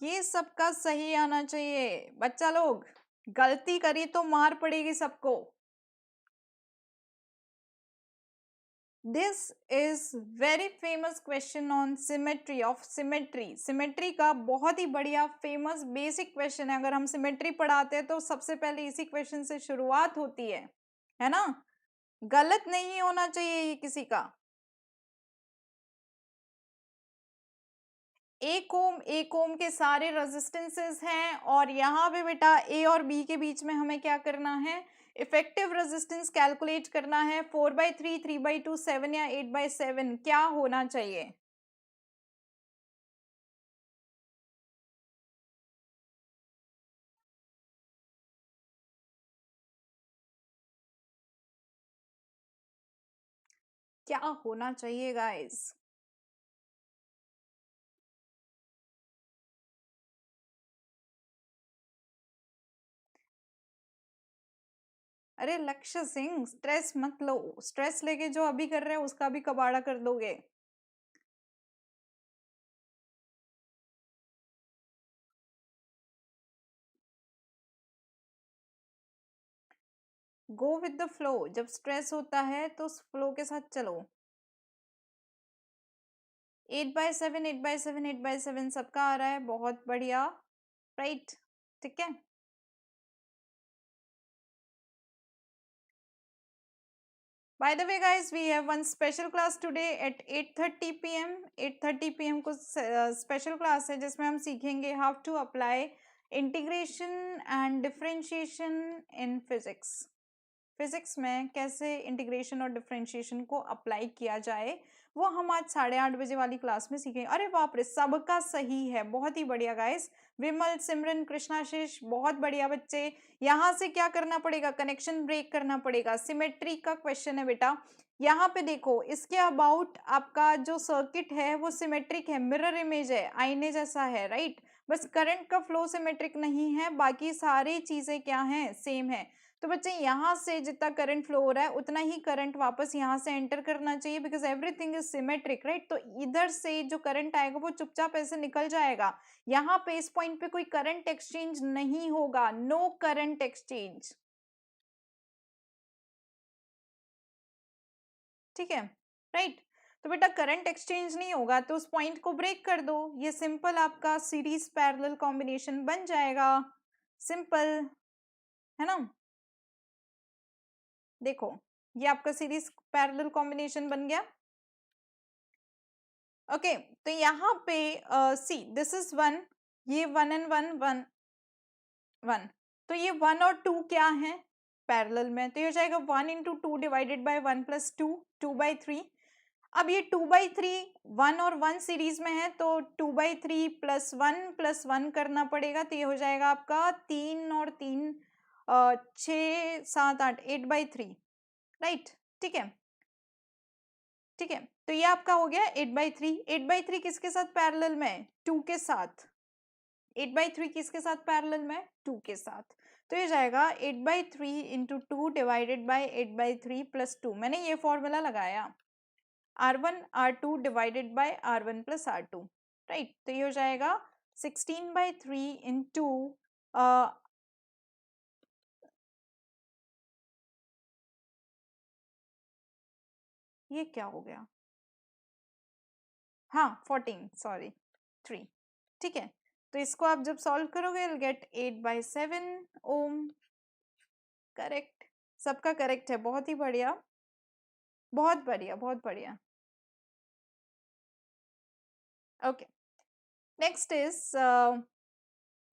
ये सबका सही आना चाहिए बच्चा लोग, गलती करी तो मार पड़ेगी सबको। This is very famous question on symmetry of symmetry. Symmetry का बहुत ही बढ़िया फेमस बेसिक क्वेश्चन है। अगर हम सिमेट्री पढ़ाते हैं तो सबसे पहले इसी क्वेश्चन से शुरुआत होती है ना। गलत नहीं होना चाहिए ये किसी का। एक ओम के सारे रेजिस्टेंसेस हैं, और यहाँ पे बेटा ए और बी के बीच में हमें क्या करना है, इफेक्टिव रेजिस्टेंस कैलकुलेट करना है। 4/3, 3/2, 7 या 8/7 क्या होना चाहिए। क्या होना चाहिए गाइस। अरे लक्ष्य सिंह, स्ट्रेस मत लो, स्ट्रेस लेके जो अभी कर रहे हैं उसका भी कबाड़ा कर दोगे। गो विद द फ्लो, जब स्ट्रेस होता है तो फ्लो के साथ चलो। 8/7, 8/7, 8/7 सबका आ रहा है, बहुत बढ़िया, राइट। ठीक है, by the way guys, we have one special class today at 8:30 p.m. 8:30 p.m. को स्पेशल क्लास है जिसमें हम सीखेंगे how to apply integration and differentiation in physics. Physics में कैसे इंटीग्रेशन और डिफरेंशिएशन को अप्लाई किया जाए वो हम आज 8:30 बजे वाली क्लास में सीखेंगे। अरे बाप रे, सबका सही है, बहुत ही बढ़िया गाइस। विमल, सिमरन, कृष्णाशीष, बहुत बढ़िया बच्चे। यहाँ से क्या करना पड़ेगा, कनेक्शन ब्रेक करना पड़ेगा। सिमेट्री का क्वेश्चन है बेटा। यहाँ पे देखो, इसके अबाउट आपका जो सर्किट है वो सिमेट्रिक है, मिरर इमेज है, आईने जैसा है, राइट। बस करंट का फ्लो सिमेट्रिक नहीं है, बाकी सारी चीजें क्या हैं, सेम है। तो बच्चे यहाँ से जितना करंट फ्लो हो रहा है उतना ही करंट वापस यहाँ से एंटर करना चाहिए, because everything is symmetric, right. तो इधर से जो करंट आएगा वो चुपचाप ऐसे निकल जाएगा। यहाँ पे इस पॉइंट पे कोई करंट एक्सचेंज नहीं होगा, नो करंट एक्सचेंज, ठीक है, राइट। तो बेटा करंट एक्सचेंज नहीं होगा तो उस पॉइंट को ब्रेक कर दो, ये सिंपल आपका सीरीज पैरेलल कॉम्बिनेशन बन जाएगा, सिंपल है ना। देखो ये आपका सीरीज पैरेलल कॉम्बिनेशन बन गया। ओके तो यहाँ पे सी दिस इज वन, ये one and one one one, तो ये वन और टू क्या है पैरेलल में, तो ये हो जाएगा 1 × 2 डिवाइडेड बाय 1 + 2, 2/3। अब ये 2/3 1 और 1 सीरीज में है तो 2/3 +1 करना पड़ेगा, तो ये हो जाएगा आपका 3 और 3 6 7 8 8/3, राइट, ठीक है, ठीक है। तो ये आपका हो गया 8/3। 8/3 किसके साथ पैरेलल में, 2 के साथ। 8/3 किसके साथ पैरेलल में, 2 के साथ। तो ये जाएगा 8/3 × 2 डिवाइडेड बाय 8/3 + 2, मैंने ये फॉर्मूला लगाया, R1 R2 divided by R1 + R2, right. तो ये हो जाएगा 16/3 इंटू ये क्या हो गया, हाँ 14 सॉरी 3, ठीक है। तो इसको आप जब सॉल्व करोगे विल गेट 8/7 ओम, करेक्ट, सबका करेक्ट है, बहुत ही बढ़िया, बहुत बढ़िया, बहुत बढ़िया। Okay next is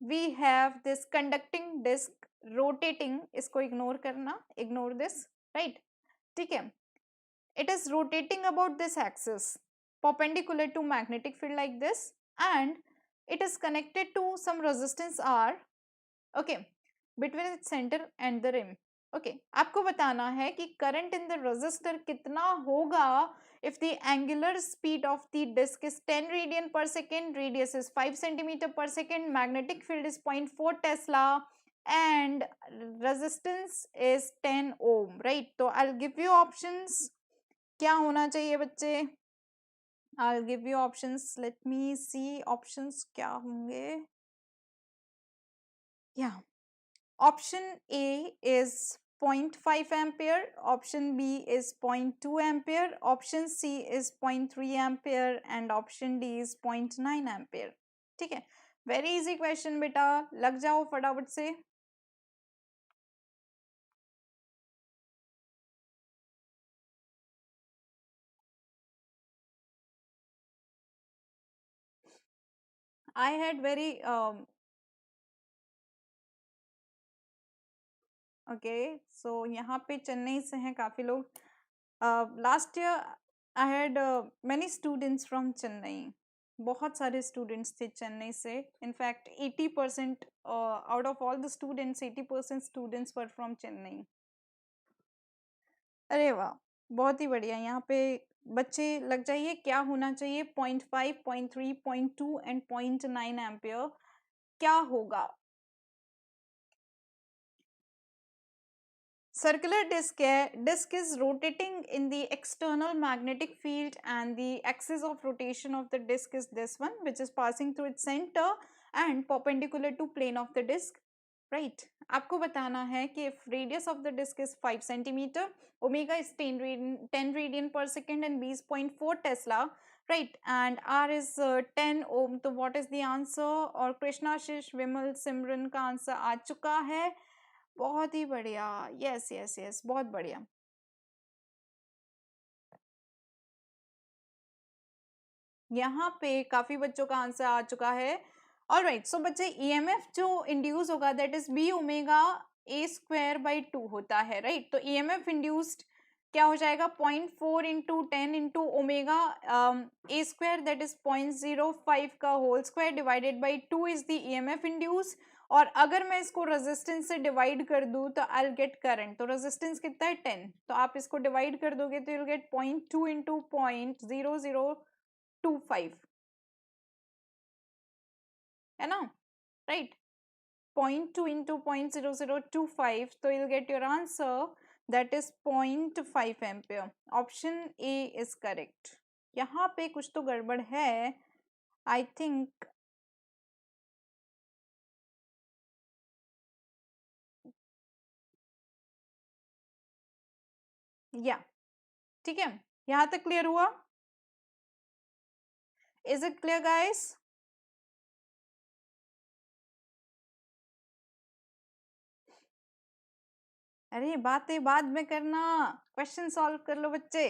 we have this conducting disc rotating, इसको इग्नोर करना, इग्नोर दिस, राइट, ठीक है। It is rotating about this axis perpendicular to magnetic field like this, and it is connected to some resistance R, okay, between its center and the rim, okay। आपको बताना है कि current in the resistor कितना होगा if the angular speed of the disc is 10 radian/second, radius is 5 cm/second, magnetic field is 0.4 Tesla and resistance is 10 ohm, right। तो I'll give you options, क्या होना चाहिए बच्चे, I'll give you options, let me see options क्या होंगे, yeah, option A is 0.5 ampere, option B is 0.2 ampere, option C is 0.3 ampere and option D is 0.9 ampere, ठीक है। Very easy question बेटा, लग जाओ फटाफट से। I had very okay so यहाँ पे चेन्नई से हैं काफ़ी लोग, last year I had many students from Chennai, बहुत सारे स्टूडेंट्स थे चेन्नई से, in fact 80% out of all the students 80% students were from Chennai. अरे वाह बहुत ही बढ़िया, यहाँ पे बच्चे लग जाइए, क्या होना चाहिए, 0.5 0.3 0.2 एंड 0.9 एम्पियर, क्या होगा। Circular disc है, disc is rotating in the external magnetic field and the axis of rotation of the disc is this one, which is passing through its center and perpendicular to plane of the disc, right। आपको बताना है कि if radius of the disc is 5 centimeter, omega is 10 radian per second and B is 0.4 Tesla, right, and R is 10 ohm, तो what is the answer, और कृष्णा आशीष विमल सिमरन का answer आ चुका है, बहुत ही बढ़िया, यस यस यस बहुत बढ़िया। यहाँ पे काफी बच्चों का आंसर आ चुका है। ऑलराइट सो बच्चे ईएमएफ जो इंड्यूस होगा that is B omega a²/2 होता है, राइट। तो ईएमएफ इंड्यूस्ड क्या हो जाएगा 0.4 × 10 × ओमेगा a² दैट इज 0.05 का whole square divided by 2 is the EMF induce, और अगर मैं इसको रेजिस्टेंस से डिवाइड कर दूं तो आई विल गेट करंट, तो रेजिस्टेंस कितना है 10, तो आप इसको डिवाइड कर दोगे तो यू विल गेट 0.2 × 0.0025, है ना, right, 0.2 into 0.0025, so you'll get your answer, that is 0.5 ampere. Option A is correct. यहाँ पे कुछ तो गड़बड़ है, I think. या ठीक है, यहाँ तक क्लियर हुआ? Is it clear guys? अरे बातें बाद में करना, क्वेश्चन सॉल्व कर लो बच्चे.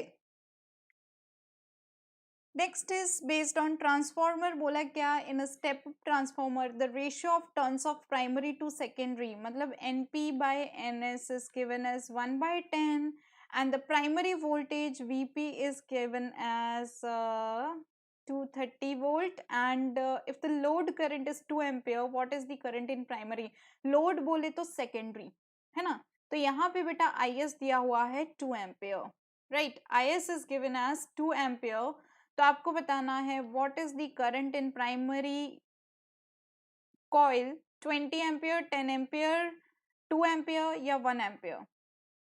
Next is based on transformer. बोला क्या, in a step transformer the ratio of turns of primary to secondary, मतलब NP by NS is given as 1/10 and the primary voltage VP is given as 230 volt, and if the load current is 2 ampere, what is the current in primary? load बोले तो secondary है ना, तो यहाँ पे बेटा IS दिया हुआ है 2 ampere, right? IS is given as 2 ampere. तो आपको बताना है what is the current in primary coil, 20 ampere, 10 ampere, 2 ampere या 1 ampere?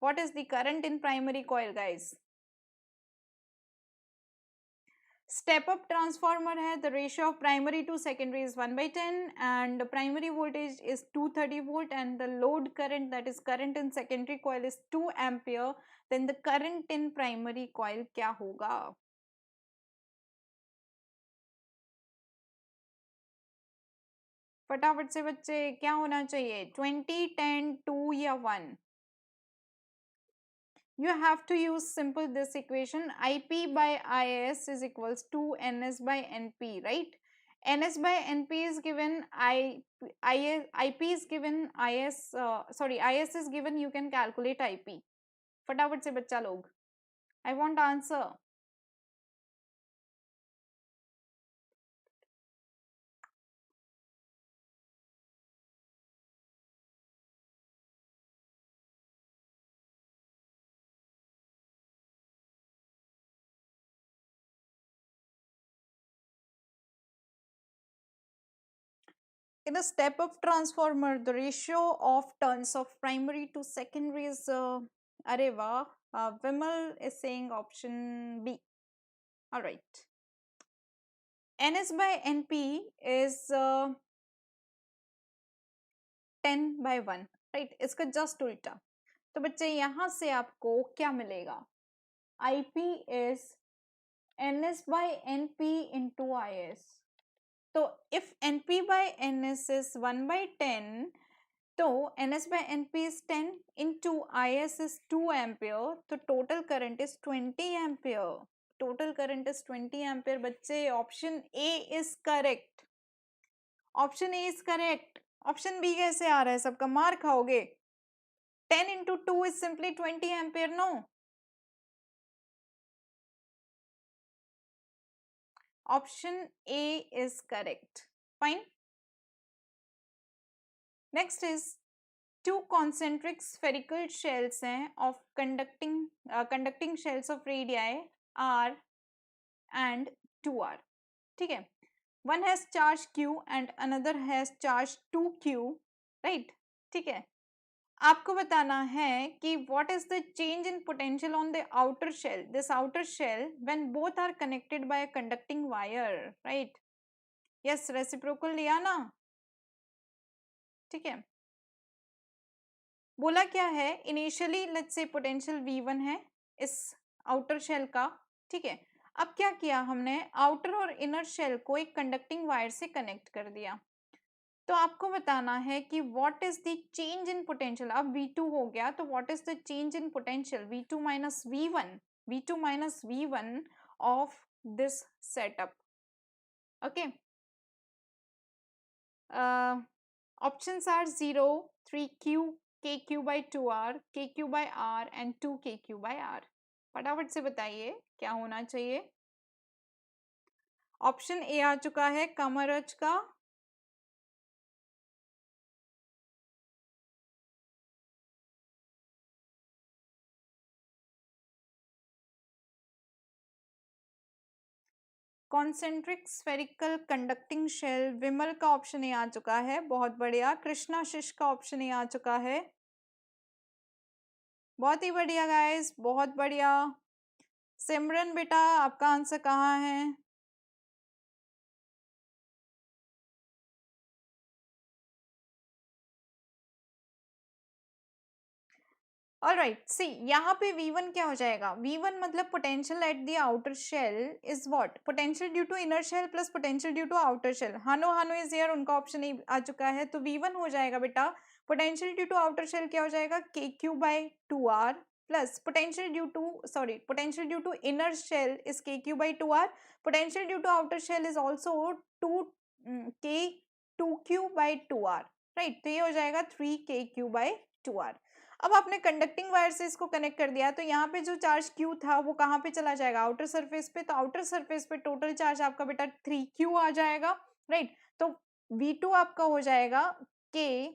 What is the current in primary coil guys? Step up transformer है, the ratio of primary to secondary is 1/10 and the primary voltage is 230 volt and the load current, that is current in secondary coil, is 2 ampere. Then the current in primary coil क्या होगा? फटाफट से बच्चे, क्या होना चाहिए? 20, 10, 2 या 1? You have to use simple this equation. IP by IS is equals to NS by NP, right? NS by NP is given, IP is given, IS is given, you can calculate IP. फटाफट से बच्चा लोग, I want answer. In a step-up transformer, the ratio of turns of primary to secondary is, अरे वाह, Vimal is saying option B. All right. NS by NP is 10/1, right? इसका just उल्टा. तो बच्चे यहाँ से आपको क्या मिलेगा? IP is NS by NP into IS. तो if NP by NS is 1/10, तो NS by NP is 10 into IS is 2 ampere, तो total current is 20 ampere. Total current is 20 ampere. बच्चे option A is correct. Option A is correct. Option B कैसे आ रहा है? सबका मार खाओगे. 10 into 2 is simply 20 ampere, no? Option A is correct. Fine. Next is two concentric spherical shells हैं of conducting shells of radii R and 2R. ठीक है. One has charge Q and another has charge 2Q, right? ठीक है. आपको बताना है कि what is the change in potential on the outer shell, this outer shell, when both are connected by a conducting wire, right? Yes, reciprocal लिया ना? ठीक है. बोला क्या है, initially let's say potential V1 है इस आउटर शेल का. ठीक है. अब क्या किया हमने, आउटर और इनर शेल को एक कंडक्टिंग वायर से कनेक्ट कर दिया. तो आपको बताना है कि what is the change in potential. अब V2 हो गया, तो what is the change in potential, V2 minus V1, V2 minus V1 of this setup. Okay. Options are 0, 3Q, KQ by 2R, KQ by R and 2KQ by R. फटाफट से बताइए क्या होना चाहिए. ऑप्शन ए आ चुका है कामरज का. Concentric spherical conducting shell, विमल का ऑप्शन ए आ चुका है, बहुत बढ़िया। कृष्णा शिश का ऑप्शन ए आ चुका है, बहुत ही बढ़िया गाइस, बहुत बढ़िया। सिमरन बेटा आपका आंसर कहाँ है? ऑलराइट, सी यहाँ पे V1 क्या हो जाएगा? V1 मतलब potential at the outer shell is what? Potential due to inner shell plus potential due to outer shell. हानो हानो इज हियर, उनका ऑप्शन ही आ चुका है, तो V1 हो जाएगा बेटा potential due to outer shell क्या हो जाएगा? KQ/2R plus potential due to inner shell is KQ/2R, potential due to outer shell is also 2K2Q/2R, right. तो ये हो जाएगा 3KQ/2R। अब आपने कंडक्टिंग वायर से इसको कनेक्ट कर दिया, तो यहाँ पे जो चार्ज Q था वो कहाँ पे चला जाएगा? आउटर सरफेस पे। तो आउटर सरफेस पे टोटल चार्ज आपका बेटा 3Q आ जाएगा, राइट। तो V2 आपका हो जाएगा K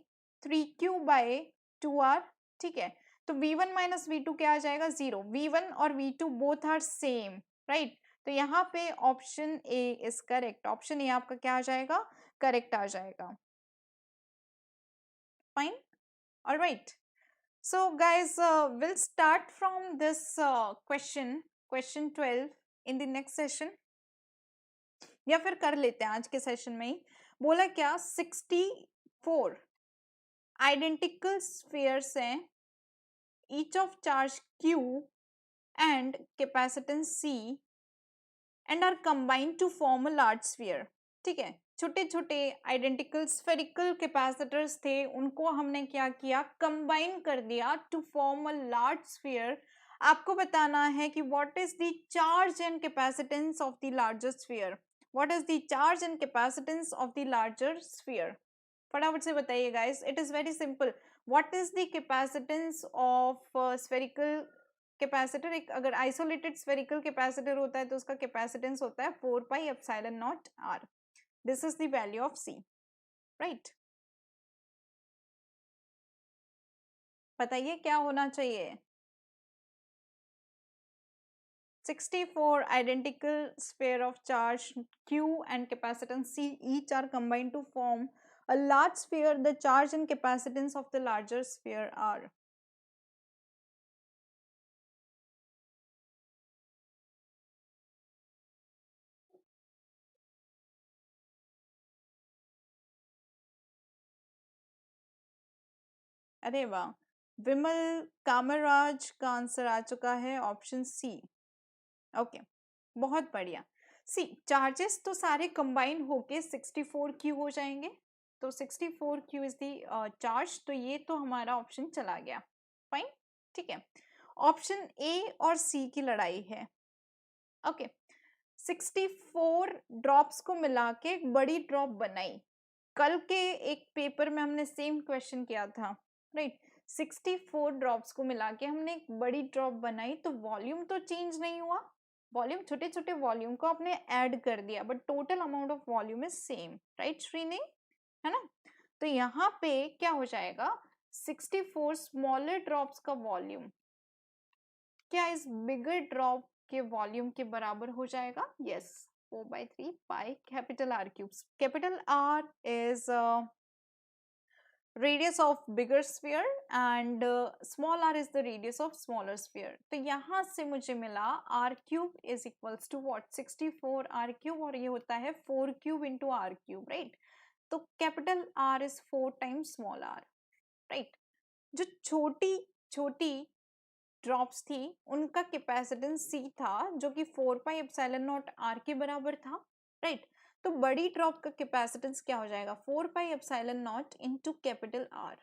3Q/2R, ठीक है। तो V1 माइनस V2 क्या आ जाएगा? 0। V1 और V2 both are same, right. तो यहाँ पे option A is correct, option A आपका क्या आ जाएगा? करेक्ट आ जाएगा। Fine, alright. So guys, we'll start from this question 12 in the next session, या फिर कर लेते हैं आज के सेशन में ही। बोला क्या? 64 आइडेंटिकल स्फीयर्स हैं, each of charge Q and capacitance C and are combined to form a large sphere, ठीक है। छोटे छोटे आइडेंटिकल स्फेरिकल कैपेसिटर्स थे, उनको हमने क्या किया? कंबाइन कर दिया to form a large sphere. आपको बताना है कि what is the charge and capacitance of the larger sphere, what is the charge and capacitance of the larger sphere. फटाफट से बताइए guys, it is very simple. What is the capacitance of spherical capacitor? एक अगर isolated spherical capacitor होता है तो उसका capacitance होता है 4πε0r। This is the value of C, right. बताइए क्या होना चाहिए? 64 identical sphere of charge Q and capacitance C each are combined to form a large sphere. The charge and capacitance of the larger sphere are. अरे वाह, विमल कामराज का answer आ चुका है option C. Okay, बहुत बढ़िया। सी चार्जेस तो सारे कंबाइन होके 64Q हो जाएंगे, तो 64Q इज द चार्ज, तो ये तो हमारा ऑप्शन चला गया। फाइन, ठीक है। ऑप्शन ए और सी की लड़ाई है। ओके, 64 ड्रॉप्स को मिला के एक बड़ी ड्रॉप बनाई। कल के एक पेपर में हमने सेम क्वेश्चन किया था, राइट। 64 ड्रॉप्स को मिला के हमने एक बड़ी ड्रॉप बनाई, तो वॉल्यूम तो चेंज नहीं हुआ, वॉल्यूम छोटे छोटे वॉल्यूम को आपने ऐड कर दिया, but total amount of volume is same, right Srini, है ना। तो यहाँ पे क्या हो जाएगा? 64 स्मॉलर ड्रॉप्स का वॉल्यूम क्या इस बिगर ड्रॉप के वॉल्यूम के बराबर हो जाएगा? Yes, 4/3 pi capital R cubes. Capital R is radius of bigger sphere and small r is the radius of smaller sphere. तो यहाँ से मुझे मिला r cube is equals to what? 64 r cube, और ये होता है 4 cube into r cube, right? तो capital R is 4 times small r, right? जो छोटी छोटी ड्रॉप्स थी उनका कैपेसिटेंस C था, जो कि 4πε0r के बराबर था, राइट। तो बड़ी ड्रॉप का कैपेसिटेंस क्या हो जाएगा? 4πε0 into capital R,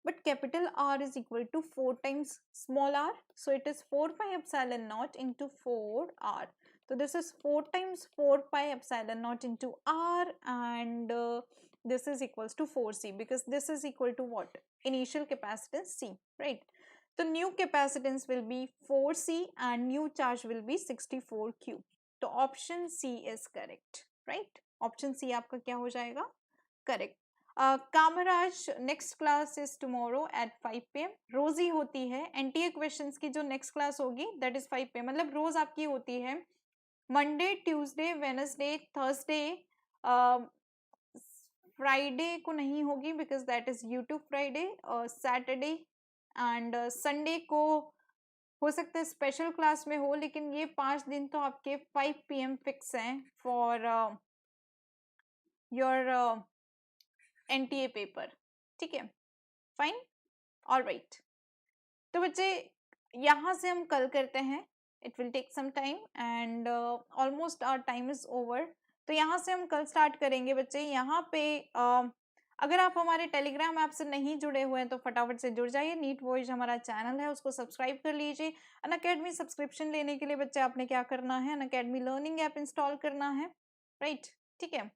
but capital R is equal to 4 times small r, so it is 4πε0 into 4r। तो this is 4 times 4πε0 into r and this is equals to 4c because this is equal to what? Initial capacitance C, right? तो new capacitance will be 4c and new charge will be 64Q। तो option C is correct, right. Option C आपका क्या हो जाएगा? Correct. Kamraj, next class is tomorrow at 5 PM। रोज ही होती है एनटीए क्वेश्चंस की जो नेक्स्ट क्लास होगी दैट इज 5 PM, मतलब रोज आपकी होती है Monday, Tuesday, Wednesday, Thursday, Friday को नहीं होगी because that is YouTube Friday, Saturday and Sunday को हो सकता है स्पेशल क्लास में हो, लेकिन ये 5 दिन तो आपके 5 PM फिक्स हैं फॉर योर NTA पेपर. ठीक है, फाइन, ऑलराइट. तो बच्चे यहाँ से हम कल करते हैं. It will take some time and almost our time is over. तो यहाँ से हम कल स्टार्ट करेंगे बच्चे. यहाँ पे अगर आप हमारे टेलीग्राम ऐप से नहीं जुड़े हुए हैं तो फटाफट से जुड़ जाइए. नीट वॉइज हमारा चैनल है, उसको सब्सक्राइब कर लीजिए. अनअकैडमी सब्सक्रिप्शन लेने के लिए बच्चे आपने क्या करना है, अनअकैडमी लर्निंग ऐप इंस्टॉल करना है, राइट. ठीक है,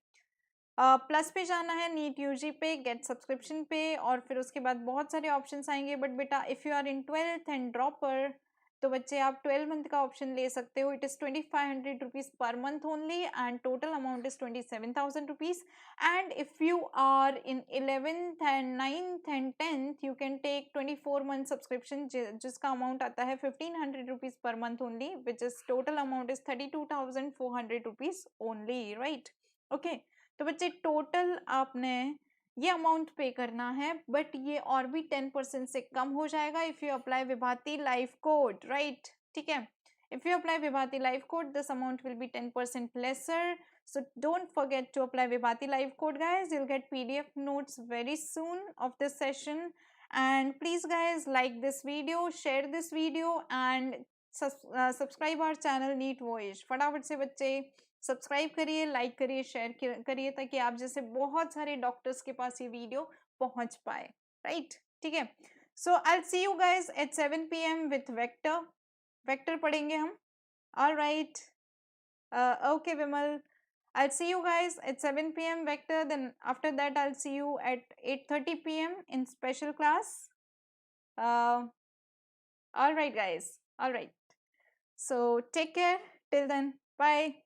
प्लस पे जाना है, नीट यूजी पे, गेट सब्सक्रिप्शन पे, और फिर उसके बाद बहुत सारे ऑप्शंस आएंगे. बट बेटा if you are in 12th and dropper, तो बच्चे आप 12 मंथ का ऑप्शन ले सकते हो. It is 2500 rupees per month only and total amount is 27,000 rupees. And if you are in 11th and 9th and 10th, you can take 24 month subscription जिसका amount आता है 1500 rupees per month only, which is total amount is 32,400 rupees only, right. Okay, तो बच्चे total आपने ये amount पे करना है, बट ये और भी 10% से कम हो जाएगा if you apply Vibhati life code, right. ठीक है, if you apply Vibhati life code this amount will be 10% lesser. So don't forget to apply Vibhati live code, guys. You'll get PDF notes very soon of this session. And please guys, like this video, share this video, and subscribe our channel NEET Voyage. फटाफट से बच्चे subscribe करिए, like करिए, share करिए, ताकि आप जैसे बहुत सारे डॉक्टर्स के पास ये वीडियो पहुंच पाए, राइट. ठीक है, so I see you guys at 7 PM with vector पढ़ेंगे हम. All right, okay Vimal, I'll see you guys at 7 PM vector, then after that I'll see you at 8:30 PM in special class. All right guys, all right, so take care till then, bye.